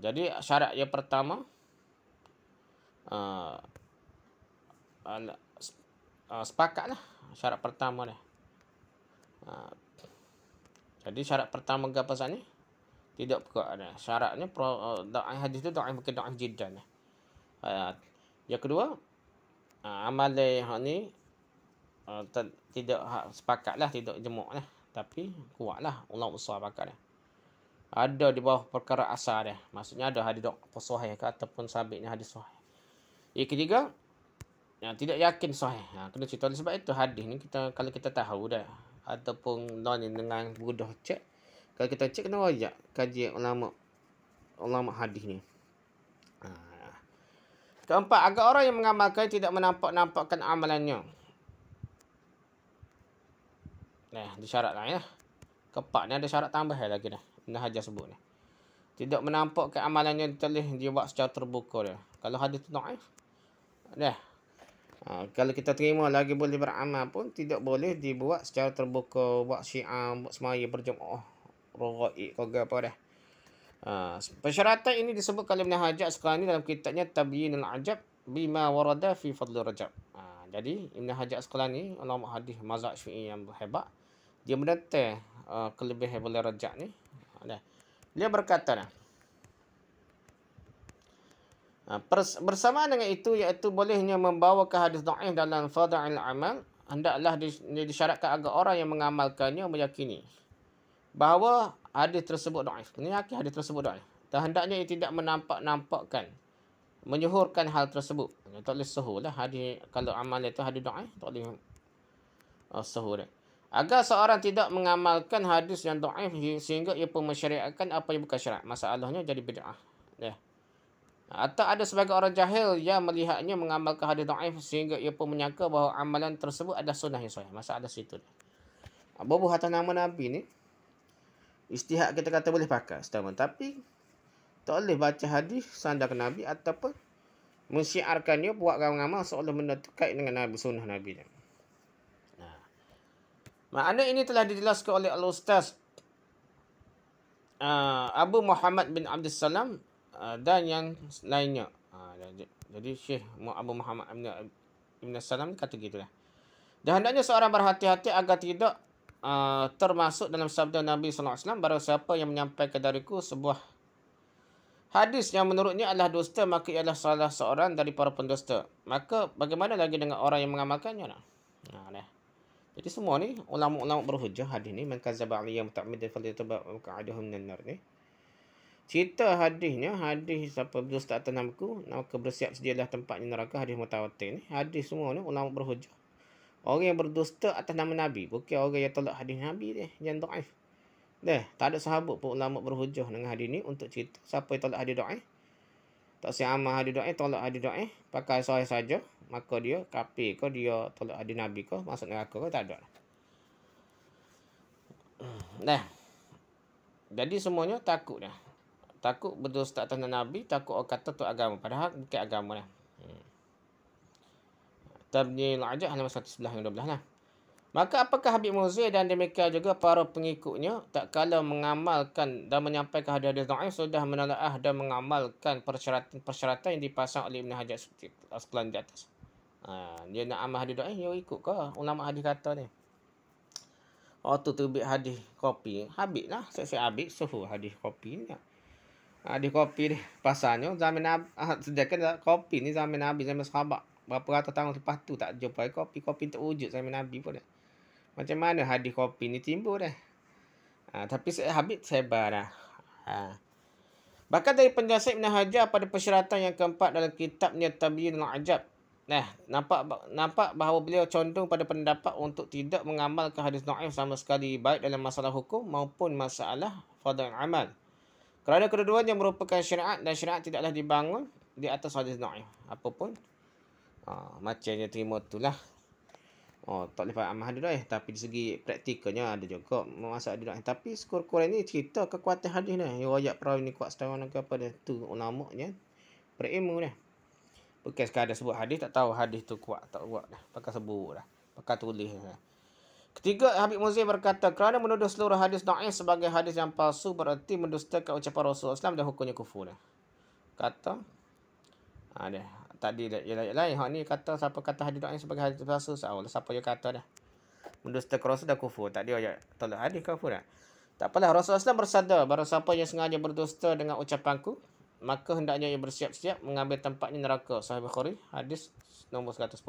Jadi syarat yang pertama sepakatlah syarat pertama ni. Jadi syarat pertama ke apa ni? Tidak pekak ada. Syaratnya hadis tu dhaif, bukan dhaif jiddan. Yang kedua, amalan hak ni tidak sepakatlah, tidak jemuklah, tapi kuatlah ulama besar pakat dia. Ada di bawah perkara asal dia. Maksudnya ada hadis sahih ke ataupun sabitnya hadis sahih. Yang ketiga, tidak yakin sahih. Kena cerita oleh sebab itu hadis ni kalau kita tahu dah ataupun dengan mudah cek. Kalau kita cek kena wajak kaji ulama hadis ni. Keempat, agar orang yang mengamalkan tidak menampak-nampakkan amalannya. Di syarat lain lah. Keempat ni ada syarat tambahan lagi dah. Ibn Hajar sebut ni. Tidak menampakkan amalannya ditulis dia buat secara terbuka dia. Kalau hadis tu dhaif, dah. Kalau kita terima lagi boleh beramal pun tidak boleh dibuat secara terbuka, buat syiar, buat semaya berjemaah, raghaib ke apa dah. Persyaratan ini disebut oleh Ibn Hajar Asqalani dalam kitabnya Tabyinul Ajab bima warada fi fadl Rajab. Jadi Ibn Hajar Asqalani ulama hadis mazhab Syi'i yang hebat, dia mendetail kelebihan bulan Rajab ni. Dia berkata bersamaan dengan itu, iaitu bolehnya membawa ke hadis dhaif dalam fadha'il amal, hendaklah disyaratkan agar orang yang mengamalkannya meyakini bahawa hadis tersebut dhaif. Meyakini hadis tersebut dhaif. Dan hendaknya ia tidak menampak-nampakkan, menyuhurkan hal tersebut. Tak boleh suhur lah hadis. Kalau amal itu hadis dhaif, tak boleh suhur. Agar seorang tidak mengamalkan hadis yang dhaif sehingga ia pun mensyariatkan apa yang bukan syarat. Masalahnya jadi bid'ah. Ya. Atau ada sebagai orang jahil yang melihatnya mengamalkan hadis dhaif sehingga ia pun menyangka bahawa amalan tersebut adalah sunnah yang sahih. Masalah situ. Bubuh atas nama Nabi ni, istihad kita kata boleh pakai setahun. Tapi tak boleh baca hadis sandar ke Nabi ataupun mensyiarkannya buat ramal-ramal seolah benda terkait dengan Nabi, sunnah Nabi. Makna ini telah dijelaskan oleh Al-Ustaz Abu Muhammad bin Abdul Salam dan yang lainnya. Jadi Syekh Abu Muhammad bin Salam kata gitulah. Dan hendaknya seorang berhati-hati agar tidak termasuk dalam sabda Nabi SAW, barang siapa yang menyampaikan dariku sebuah hadis yang menurutnya adalah dusta, maka ialah salah seorang dari para pendusta. Maka bagaimana lagi dengan orang yang mengamalkannya? Jadi semua ni ulama-ulama berhujah hadis ni, man kadzaba alayya muta'ammidan falyataba maq'adahu minan nar ni. Cerita hadisnya, hadis siapa berdusta atas namaku, maka bersiap sedialah tempatnya neraka, hadis mutawatir ni. Hadis semua ni ulama berhujah. Orang yang berdusta atas nama Nabi, bukan orang yang tolak hadis Nabi dia, yang dhaif. Tak ada sahabat pun ulama berhujah dengan hadis ni untuk cerita siapa yang tolak hadis dhaif. Tak seamal hadis dhaif, tolak hadis dhaif, pakai sahih saja, maka dia kafir ke, dia tolak hadis Nabi ke, masuk neraka ke, tak ada. Jadi semuanya takut dah. Takut berdusta atas Nabi, takut orang kata tu agama, padahal bukan agama dah. Tabnil Ajah halaman 111 12 . Maka apakah Habib Muzir dan demikian juga para pengikutnya tak kala mengamalkan dan menyampaikan hadis-hadis dhaif sudah menelaah dan mengamalkan persyaratan yang dipasang oleh Ibn Hajar Asqalani di atas. Dia nak amal hadis dhaif, dia ikut ke ulama hadis kata ni. Tu terbit hadis kopi. Habib lah, saya Habib suhu hadis kopi ni. Hadis kopi ni pasalnya zaman Nabi, sediakan kopi ni zaman Nabi, zaman sahabat. Berapa ratus tahun lepas tu tak jumpa kopi tak wujud zaman Nabi pun dah. Macam mana hadis kopi ni timbul dah. Tapi Habib sebar dah. Bahkan dari penjelasan Ibn Hajar pada persyaratan yang keempat dalam kitabnya Tabyinul Ajab. Nampak bahawa beliau condong pada pendapat untuk tidak mengamalkan hadis dhaif sama sekali, baik dalam masalah hukum maupun masalah fardhu amal. Kerana kedua-duanya merupakan syariat dan syariat tidaklah dibangun di atas hadis dhaif. Apapun macamnya terima itulah. Tak boleh faham amal hadis dhaif, tapi di segi praktikalnya ada juga masalah hadis dhaif. Tapi sekurang-kurang ni cerita kekuatan hadis ni. Riwayat perawi ni kuat setahun ke apa dah tu ulamanya berilmu dah. Bukan sekadar sebut hadis tak tahu hadis tu kuat tak kuat dah. Pakai sebut dah. Pakai tulis dah. Ketiga, Habib Muzir berkata, kerana menuduh seluruh hadis dhaif sebagai hadis yang palsu berarti mendustakan ucapan Rasulullah SAW dan hukumnya kufur dah. Kata tadi lain hak ni kata siapa kata hadis dhaif sebagai hadis palsu, siapa yang kata dah mendustakan Rasul dan kufur, tak dia ayat tolak hadis kufur dah. Tak apalah, Rasulullah SAW bersabda, barang siapa yang sengaja berdusta dengan ucapanku, maka hendaknya ia bersiap-siap mengambil tempatnya neraka. Sahih Bukhari hadis nombor 110.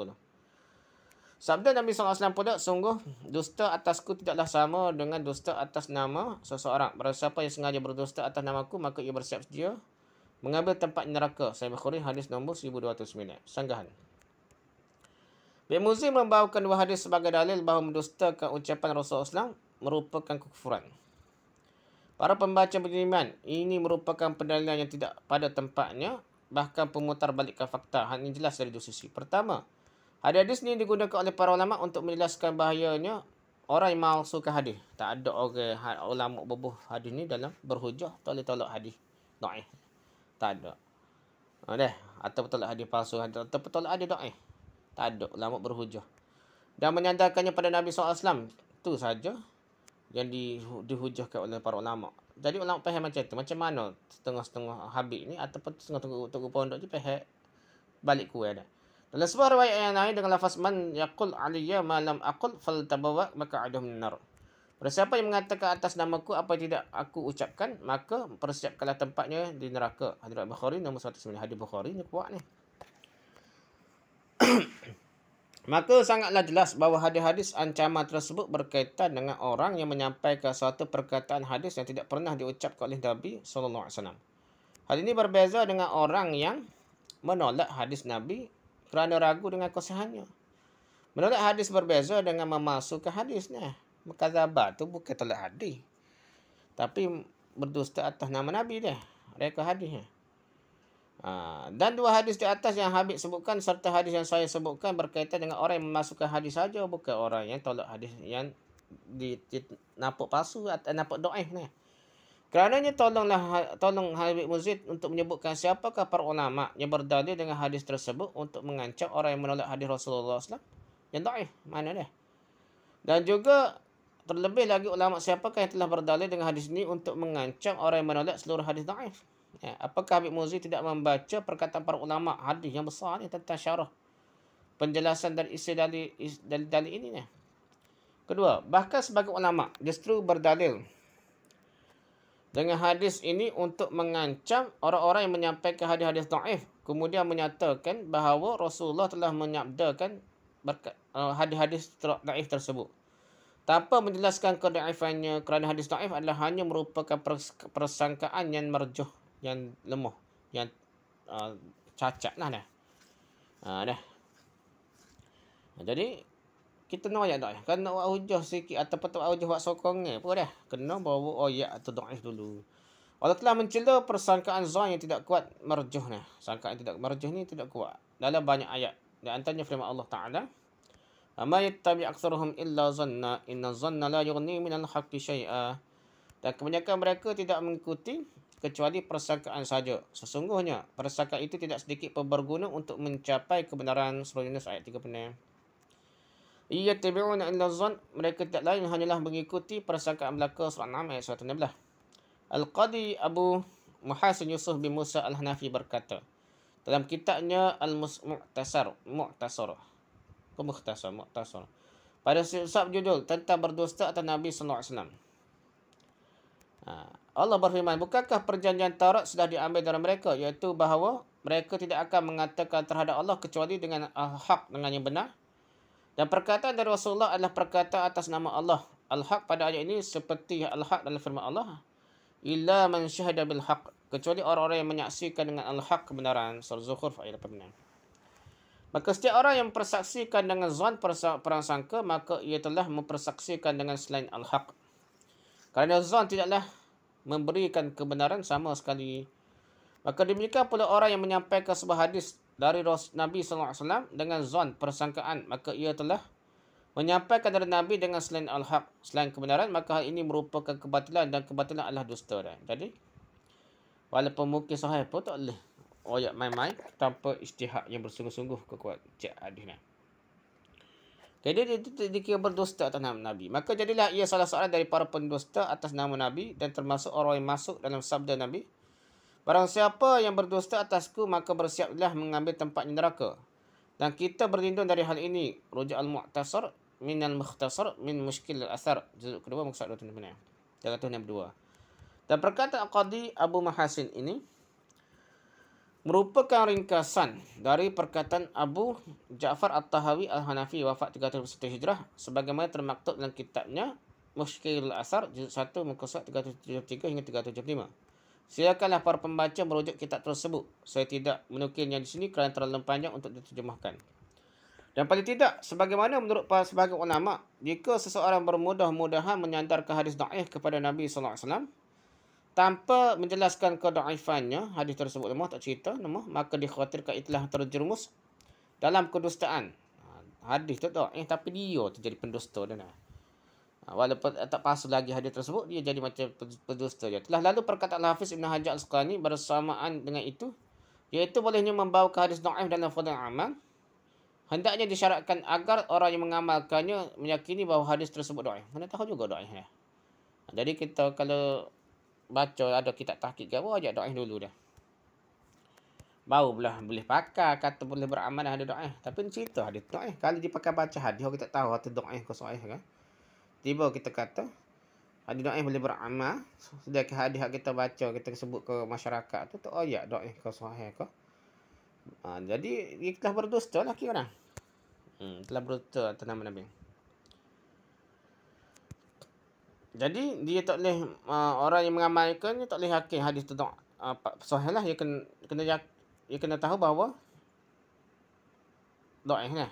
Sabda Nabi SAW pula, sungguh dusta atasku tidaklah sama dengan dusta atas nama seseorang. Barang siapa yang sengaja berdusta atas namaku, maka ia bersiap sedia mengambil tempat neraka. Sahih Bukhari hadis nombor 1209. Sanggahan. Ibn Muzir membawakan dua hadis sebagai dalil bahawa mendustakan ucapan Rasulullah SAW merupakan kekufuran. Para pembaca beriman, ini merupakan pendalilan yang tidak pada tempatnya, bahkan pemutar balikkan fakta. Hal ini jelas dari dua sisi. Pertama, hadis ini digunakan oleh para ulama untuk menjelaskan bahayanya orang yang memalsukan hadis. Tak ada orang ulama berbuh hadis ni dalam berhujah tak boleh tolak hadis dhaif. Tak ada. Atau tolak hadis palsu atau tolak hadis dhaif. Tak ada ulama berhujah. Dan menyandarkannya pada Nabi SAW. Itu saja yang dihujahkan oleh para ulama. Jadi ulama faham macam tu. Macam mana setengah-setengah Habib ni ataupun setengah-setengah pondok je faham balik kuih dah. Dalam sebuah riwayat yang lain dengan lafaz man yaqul aliyya ma lam aqul faltabawa maq'adahu minan nar. Siapa yang mengatakan atas namaku apa yang tidak aku ucapkan, maka persiapkanlah tempatnya di neraka. Hadis Bukhari nombor 109. Hadis Bukhari ni kuat ni. Maka sangatlah jelas bahawa hadis-hadis ancaman tersebut berkaitan dengan orang yang menyampaikan suatu perkataan hadis yang tidak pernah diucapkan oleh Nabi SAW. Hal ini berbeza dengan orang yang menolak hadis Nabi kerana ragu dengan kesahihannya. Menolak hadis berbeza dengan memalsukan hadisnya. Mukadzabah tu bukan tolak hadis, tapi berdusta atas nama Nabi dia. Reka hadisnya. Dan dua hadis di atas yang Habib sebutkan serta hadis yang saya sebutkan berkaitan dengan orang yang memasukkan hadis saja, bukan orang yang tolak hadis yang nampak palsu atau nampak dhaif ni. Kerananya tolong Habib Muzid untuk menyebutkan siapakah para ulama yang berdalil dengan hadis tersebut untuk mengancam orang yang menolak hadis Rasulullah SAW yang dhaif. Mana dia? Dan juga terlebih lagi ulama siapakah yang telah berdalil dengan hadis ini untuk mengancam orang yang menolak seluruh hadis dhaif. Apakah Habib Muzid tidak membaca perkataan para ulama hadis yang besar ni tentang syarah penjelasan dan isi dalil ini ni? Kedua, bahkan sebagai ulama justru berdalil dengan hadis ini untuk mengancam orang-orang yang menyampaikan hadis-hadis dhaif, kemudian menyatakan bahawa Rasulullah telah menyabdakan hadis-hadis dhaif tersebut tanpa menjelaskan kedhaifannya, kerana hadis dhaif adalah hanya merupakan persangkaan yang marjuh, yang lemah, yang cacat lah dah. Dah. Jadi kita nak ayat dhaif. Kan nak buat hujah sikit ataupun tak hujah buat sokongnya apa dah. Kena bawa ayat atau dhaif dulu. Allah telah mencela persangkaan zon yang tidak kuat marjuh ni. Sangkaan tidak marjuh ni tidak kuat dalam banyak ayat. Di antaranya firman Allah Taala, "Ama yattabi' aktsaruhum illa zanna, inna zanna la yughni minal haqqi syai'a." Dan kebanyakan mereka tidak mengikuti kecuali persangkaan saja. Sesungguhnya persangkaan itu tidak sedikit pun berguna untuk mencapai kebenaran. Surah Yunus ayat 36. Yattabi'una illa zann, mereka tidak lain hanyalah mengikuti persangkaan belaka. Surah 6 ayat 116. Al-Qadi Abu Muhasin Yusuf bin Musa Al-Hanafi berkata dalam kitabnya Al-Mu'tasar, pada subjudul tentang berdusta atas Nabi sallallahu alaihi wasallam. Allah berfirman, bukankah perjanjian Taurat sudah diambil dari mereka, iaitu bahawa mereka tidak akan mengatakan terhadap Allah kecuali dengan al-haq, dengan yang benar. Dan perkataan dari Rasulullah adalah perkataan atas nama Allah. Al-haq pada ayat ini seperti al-haq dalam firman Allah, illa man syahada bil haq, kecuali orang-orang yang menyaksikan dengan al-haq kebenaran. Surah Zukhruf ayat 86. Maka setiap orang yang mempersaksikan dengan zon prasangka, maka ia telah mempersaksikan dengan selain al-haq. Kerana zon tidaklah memberikan kebenaran sama sekali. Maka demikian pula orang yang menyampaikan sebuah hadis dari Nabi SAW dengan zon persangkaan, maka ia telah menyampaikan dari Nabi dengan selain al-haq, selain kebenaran, maka hal ini merupakan kebatilan, dan kebatilan adalah dusta. Jadi walaupun mungkin sahih pun tak boleh ayat main-main tanpa ijtihad yang bersungguh-sungguh kekuat cek hadis ni. Jadi dia dikira berdusta atas nama Nabi. Maka jadilah ia salah seorang dari para pendusta atas nama Nabi, dan termasuk orang yang masuk dalam sabda Nabi, barang siapa yang berdusta atasku, maka bersiaplah mengambil tempatnya neraka. Dan kita berlindung dari hal ini. Rujuk Al-Mu'tasar minal Mukhtasar min Mushkil Al-Athar, juzuk kedua muka 262. Dan perkataan Qadi Abu Mahasin ini merupakan ringkasan dari perkataan Abu Ja'far At-Tahawi Al-Hanafi wafat 301 Hijrah sebagaimana termaktub dalam kitabnya Mushkil Al-Athar juzuk 1 muka 373 hingga 375. Silakanlah para pembaca merujuk kitab tersebut. Saya tidak menukilnya di sini kerana terlalu panjang untuk diterjemahkan. Dan paling tidak, sebagaimana menurut sebagian ulama, jika seseorang bermudah-mudahan menyandarkan hadis dhaif kepada Nabi SAW tanpa menjelaskan kedhaifannya, hadis tersebut lemah, tak cerita lemah, maka dikhawatirkan itulah terjerumus dalam kedustaan. Hadis tu dhaif tapi dia tu jadi pendusta dia. Walaupun tak palsu lagi hadis tersebut, dia jadi macam pendusta je. Telah lalu perkataan Hafiz Ibn Hajar Al-Asqalani bersamaan dengan itu, iaitu bolehnya membawa hadis dhaif dalam fardhu amal. Hendaknya disyaratkan agar orang yang mengamalkannya meyakini bahawa hadis tersebut dhaif. Mana tahu juga dhaif ya. Jadi kita kalau baca ada kitab tahqiq ke apa, ajak dhaif dulu dah. Baru boleh pakai kata boleh beramal hadis dhaif. Tapi cerita hadis dhaif. Kalau dipakai baca hadis, kita tak tahu hadis dhaif ke sahih kan. Tiba kita kata hadis dhaif boleh beramal, sedangkan hadis yang kita baca, kita sebut ke masyarakat tu tak ayat dhaif ke sahih ke. Jadi dia telah berdusta lah kira. Telah berdusta atas nama Nabi. Jadi dia tak boleh orang yang mengamalkannya tak boleh yakin hadis tu sahih lah. Dia kena tahu bahawa dhaif lah.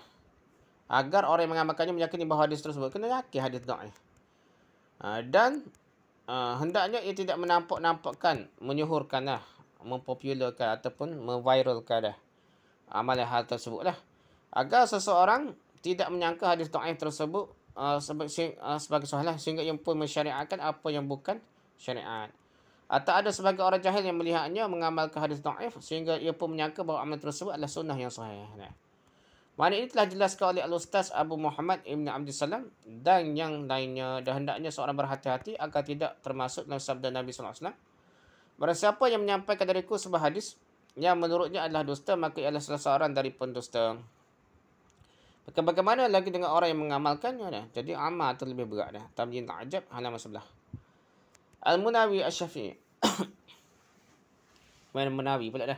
Agar orang yang mengamalkannya meyakini bahawa hadis tersebut, kena yakin hadis dhaif. Dan hendaknya ia tidak menampak-nampakkan, menyuhurkan mempopularkan ataupun memviralkan amalan hal tersebut agar seseorang tidak menyangka hadis dhaif tersebut sebagai sahih sehingga ia pun mensyariatkan apa yang bukan syariat. Atau ada sebagai orang jahil yang melihatnya mengamalkan hadis dhaif sehingga ia pun menyangka bahawa amalan tersebut adalah sunnah yang sahih. Mana ini telah dijelaskan oleh Al-Ustaz Abu Muhammad Ibn Abdul Salam dan yang lainnya, dan hendaknya seorang berhati-hati agar tidak termasuk dalam sabda Nabi SAW. Barang siapa yang menyampaikan dariku sebuah hadis yang menurutnya adalah dusta, maka ia adalah salah seorang dari pendusta. Maka bagaimana lagi dengan orang yang mengamalkannya? Jadi amal itu lebih berat Tamyin Ta'ajab halaman 11. Al-Munawi Asy-Syafi'i. Mana Munawi pula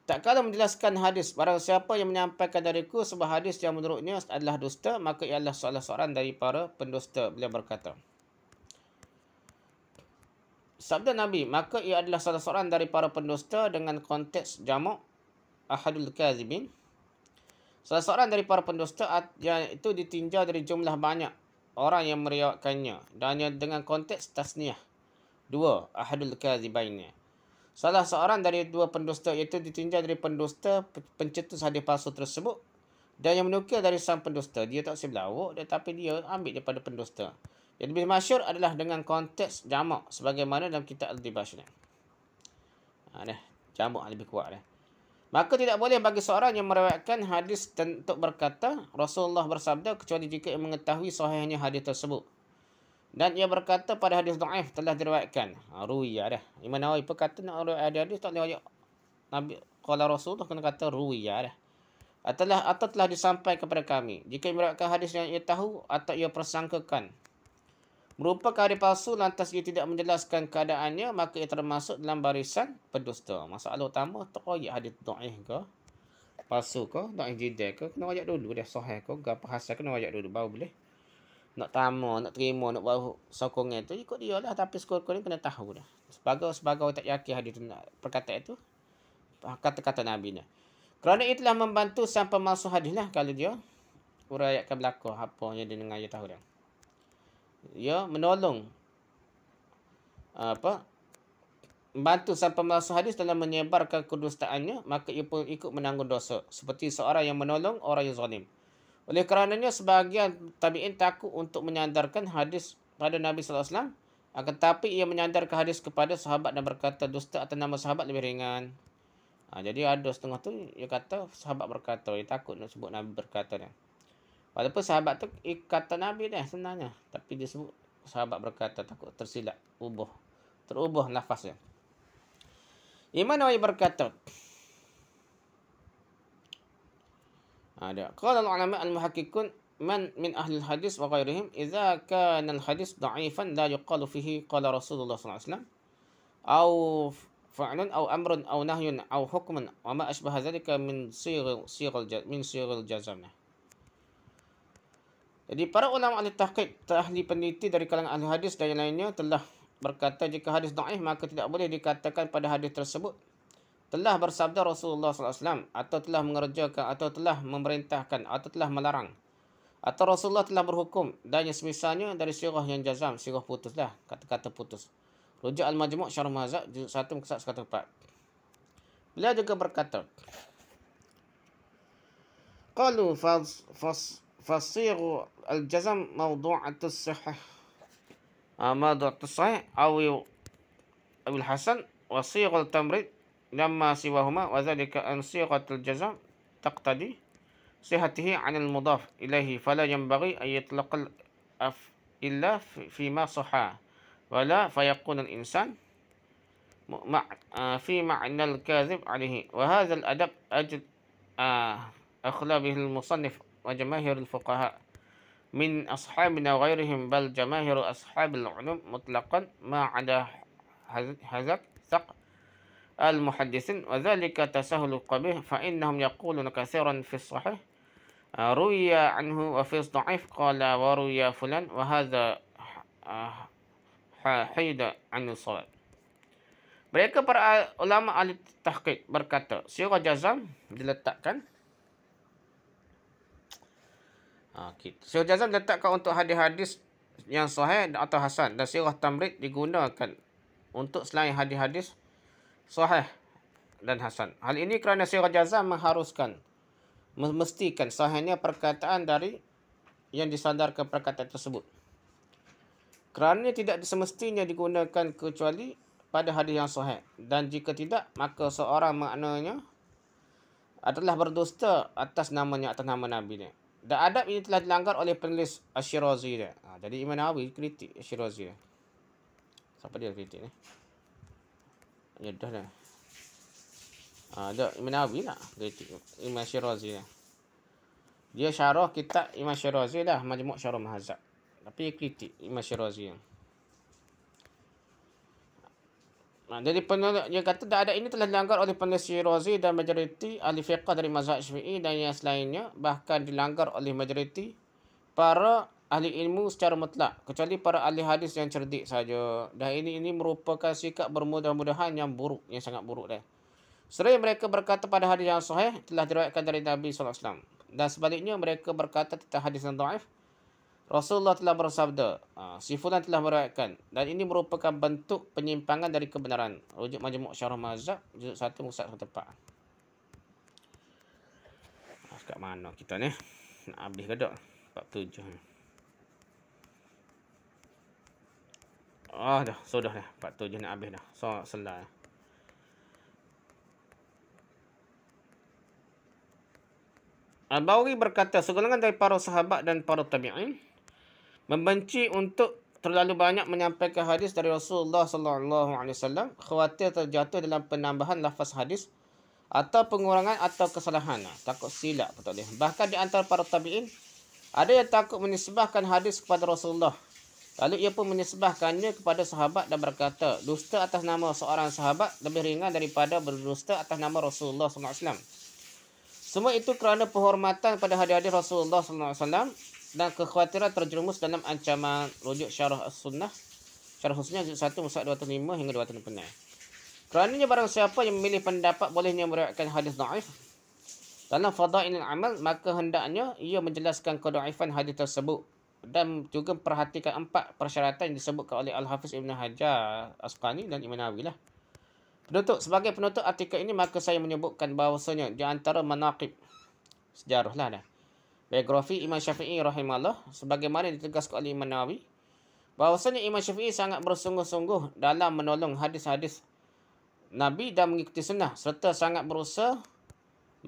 tak kala menjelaskan hadis, barang siapa yang menyampaikan dariku sebuah hadis yang menurutnya adalah dusta, maka ia adalah salah seorang dari para pendusta. Beliau berkata, sabda Nabi, maka ia adalah salah seorang dari para pendusta dengan konteks jamak ahadul kazibin. Salah seorang dari para pendusta yang itu ditinjau dari jumlah banyak orang yang meriwayatkannya, dan dengan konteks tasniyah, dua ahadul kazibainnya. Salah seorang dari dua pendusta iaitu ditinjau dari pendusta pencetus hadis palsu tersebut dan yang menukil dari sang pendusta. Dia tak sebelawak tetapi dia ambil daripada pendusta. Yang lebih masyhur adalah dengan konteks jamak sebagaimana dalam kitab Al-Dibash. Jamak lebih kuat Maka tidak boleh bagi seorang yang meriwayatkan hadis untuk berkata Rasulullah bersabda kecuali jika ia mengetahui sahihnya hadis tersebut. Dan ia berkata pada hadis dhaif telah diriwayatkan. Ruwiya Imam Nawawi berkata nak hadis tak boleh Nabi qala Rasulullah kena kata ruwiya atau telah disampaikan kepada kami. Jika meriwayatkan hadis yang ia tahu atau ia persangkakan merupakan hadis palsu lantas ia tidak menjelaskan keadaannya, maka ia termasuk dalam barisan pendusta. Masalah utama tak royak hadis dhaif ke palsu ke dhaif jidal ke, kena royak dulu sahih ke apa hasan kena royak dulu baru boleh nak tamu, nak terima, nak bawa sokongan tu ikut dia tapi skor-skor ni kena tahu sebagai tak yakin hadis perkataan itu kata-kata Nabi kerana itulah membantu sang pemalsu hadis kalau dia uraikan belakang apa yang dia dengar dia tahu dia menolong membantu sang pemalsu hadis dalam menyebarkan kedustaannya, maka ia pun ikut menanggung dosa seperti seorang yang menolong orang yang zalim. Oleh kerananya sebahagian tabi'in takut untuk menyandarkan hadis pada Nabi SAW, akan tetapi ia menyandarkan hadis kepada sahabat dan berkata dusta atas nama sahabat lebih ringan. Jadi ada setengah tu ia kata sahabat berkata, ia takut nak sebut Nabi berkata walaupun sahabat tu kata Nabi sebenarnya, tapi dia sebut sahabat berkata, takut tersilap, terubah lafaznya. Imam Nawawi berkata, qala al-ulama al-muhaqqiqun man min ahli al-hadis wa ghairihim idza kana al-hadis dha'ifan la yuqalu fihi qala Rasulullah sallallahu alaihi wasallam aw fa'lun aw amrun aw nahyun aw hukmun wa ma ashbaha dhalika min sighal jazm. Jadi para ulama ahli tahqiq, ahli peneliti dari kalangan ahli hadis dan yang lainnya telah berkata jika hadis dhaif maka tidak boleh dikatakan pada hadis tersebut telah bersabda Rasulullah SAW atau telah mengerjakan atau telah memerintahkan atau telah melarang atau Rasulullah telah berhukum dan yang semisalnya dari sirah yang jazam, sirah putus kata-kata putus. Rujuk Al-Majmu' Syarh Muhadzab juzuk 1 muka 104. Beliau juga berkata, qalu fasirah al-jazam mawdu'atus sahih mawdu'atus sahih aw al-hasan wa sirah al-tamrid لما سواهما وذلك أن صيغة الجزم تقتضي صحته عن المضاف إليه فلا ينبغي أن يطلق إلا فيما صح ولا فيكون الإنسان في معنى الكاذب عليه وهذا الأدب أخلى به المصنف وجماهير الفقهاء من أصحابنا وغيرهم بل جماهير أصحاب العلوم مطلقا ما عدا هذاك المحدثين وذلك تساهل قبيح فإنهم يقولون كثيرا في الصحيح روي عنه وفي الضعيف قال وروي فلان وهذا حيد عن الصواب. Mereka para ulama ahli tahqiq berkata sirah jazam diletakkan sirah jazam diletakkan untuk hadis-hadis yang sahih atau hasan, dan sirah tamrid digunakan untuk selain hadis-hadis sahih dan hasan. Hal ini kerana sirah jazam mengharuskan, memastikan sahihnya perkataan dari yang disandarkan perkataan tersebut. Kerana tidak semestinya digunakan kecuali pada hadis yang sahih, dan jika tidak, maka seorang maknanya adalah berdusta atas namanya, atas nama Nabi ni. Dan adab ini telah dilanggar oleh penulis Asy-Syirazi dia. Jadi Imam Nawawi kritik Asy-Syirazi dia. Siapa dia kritik ni? Ya dah dah. Ada Imam Nawawi lah kritik Imam Asy-Syirazi dia. Dia syarah kitab Imam Asy-Syirazi dah, Majmu' Syarah Mahzab. Tapi kritik Imam Asy-Syirazi. Jadi dia kata adab ini telah dilanggar oleh penulis Syirazi dan majoriti ahli fiqh dari mazhab Syafi'i dan yang selainnya, bahkan dilanggar oleh majoriti para ahli ilmu secara mutlak, kecuali para ahli hadis yang cerdik saja. Dan ini merupakan sikap bermudah-mudahan yang buruk, yang sangat buruk dah. Sering mereka berkata pada hadis yang sahih telah diriwayatkan dari Nabi SAW, dan sebaliknya mereka berkata tentang hadis yang dhaif, Rasulullah telah bersabda, si fulan telah meriwayatkan, dan ini merupakan bentuk penyimpangan dari kebenaran. Rujuk Majmu' Syarah Mahzab, juzuk 1 muka 1/4. Kat mana kita ni? Nak habis ke tak? 47. Dah, sudah dah. 47 nak habis dah. So, selesai. Al-Bawi berkata, segolongan dari para sahabat dan para tabi'in membenci untuk terlalu banyak menyampaikan hadis dari Rasulullah sallallahu alaihi wasallam, khawatir terjatuh dalam penambahan lafaz hadis atau pengurangan atau kesalahan. Takut silap betul dia. Bahkan di antara para tabi'in ada yang takut menisbahkan hadis kepada Rasulullah. Lalu ia pun menisbahkannya kepada sahabat dan berkata, dusta atas nama seorang sahabat lebih ringan daripada berdusta atas nama Rasulullah sallallahu alaihi wasallam. Semua itu kerana penghormatan pada hadis-hadis Rasulullah sallallahu alaihi wasallam dan kekhawatiran terjerumus dalam ancaman. Rujuk Syarah As-Sunnah, Syarah Husnah, juzuk 1 muka 205 hingga 206. Kerananya barang siapa yang memilih pendapat bolehnya meriwayatkan hadis dhaif dalam fadailul amal, maka hendaknya ia menjelaskan kedhaifan hadis tersebut dan juga perhatikan 4 persyaratan yang disebutkan oleh Al-Hafiz Ibn Hajar Asqalani dan Imam Nawawi lah. Sebagai penutup artikel ini, maka saya menyebutkan bahawasanya di antara manaqib sejarah lah dah, biografi Imam Syafi'i rahimahullah, sebagaimana ditegaskan oleh Imam Nawawi, bahawasanya Imam Syafi'i sangat bersungguh-sungguh dalam menolong hadis-hadis Nabi dan mengikuti sunnah, serta sangat berusaha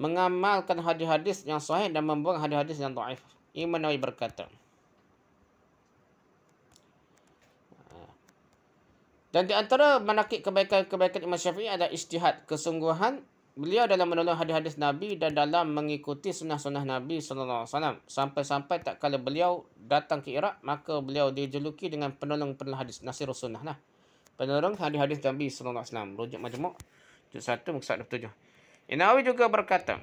mengamalkan hadis-hadis yang sahih dan membuang hadis-hadis yang dhaif. Imam Nawawi berkata, dan di antara manaqib kebaikan Imam Syafi'i adalah ijtihad, kesungguhan beliau dalam menolong hadis-hadis Nabi dan dalam mengikuti sunnah-sunnah Nabi sallallahu alaihi wasallam, sampai-sampai tak kala beliau datang ke Iraq, maka beliau dijuluki dengan penolong hadis, Nasirus Sunnah lah, penolong hadis-hadis Nabi sallallahu alaihi wasallam. Rujuk Majmu' juz 1 muka 7. Nawawi juga berkata,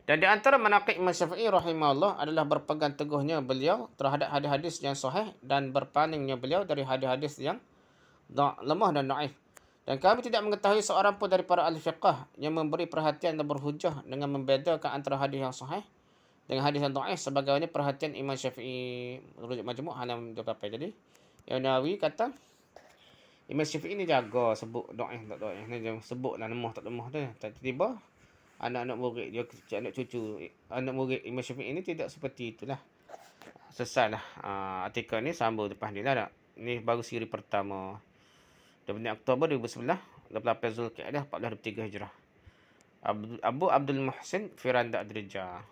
dan di antara manaqib Imam Syafi'i rahimahullah adalah berpegang teguhnya beliau terhadap hadis-hadis yang sahih dan berpalingnya beliau dari hadis-hadis yang lemah dan dhaif. Dan kami tidak mengetahui seorang pun dari para ahli fiqh yang memberi perhatian dan berhujah dengan membedakan antara hadis yang sahih dengan hadis yang dhaif sebagaimana perhatian Imam Syafi'i. Rujuk Majmu' halaman 28. Jadi Imam Nawawi kata Imam Syafi'i ni jaga sebut dhaif tak dhaif, ni jangan sebutlah lemah tak lemah tu. Tiba-tiba anak-anak murid dia, anak cucu anak murid Imam Syafi'i ini tidak seperti itulah. Selesailah artikel ni, sambung lepas ni lah. Ni baru siri pertama 29 Oktober 2011, 28 Zulkaidah 1423 Hijrah. Abu Abdul Muhsin Firanda Adrija.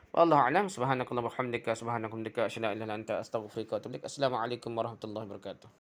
Wallahu a'lam. Subhanakallah wa bihamdika, subhanakumdika, asyhadu an la ilaha illa anta, astaghfiruka wa atubu ilaik. Assalamualaikum warahmatullahi wabarakatuh.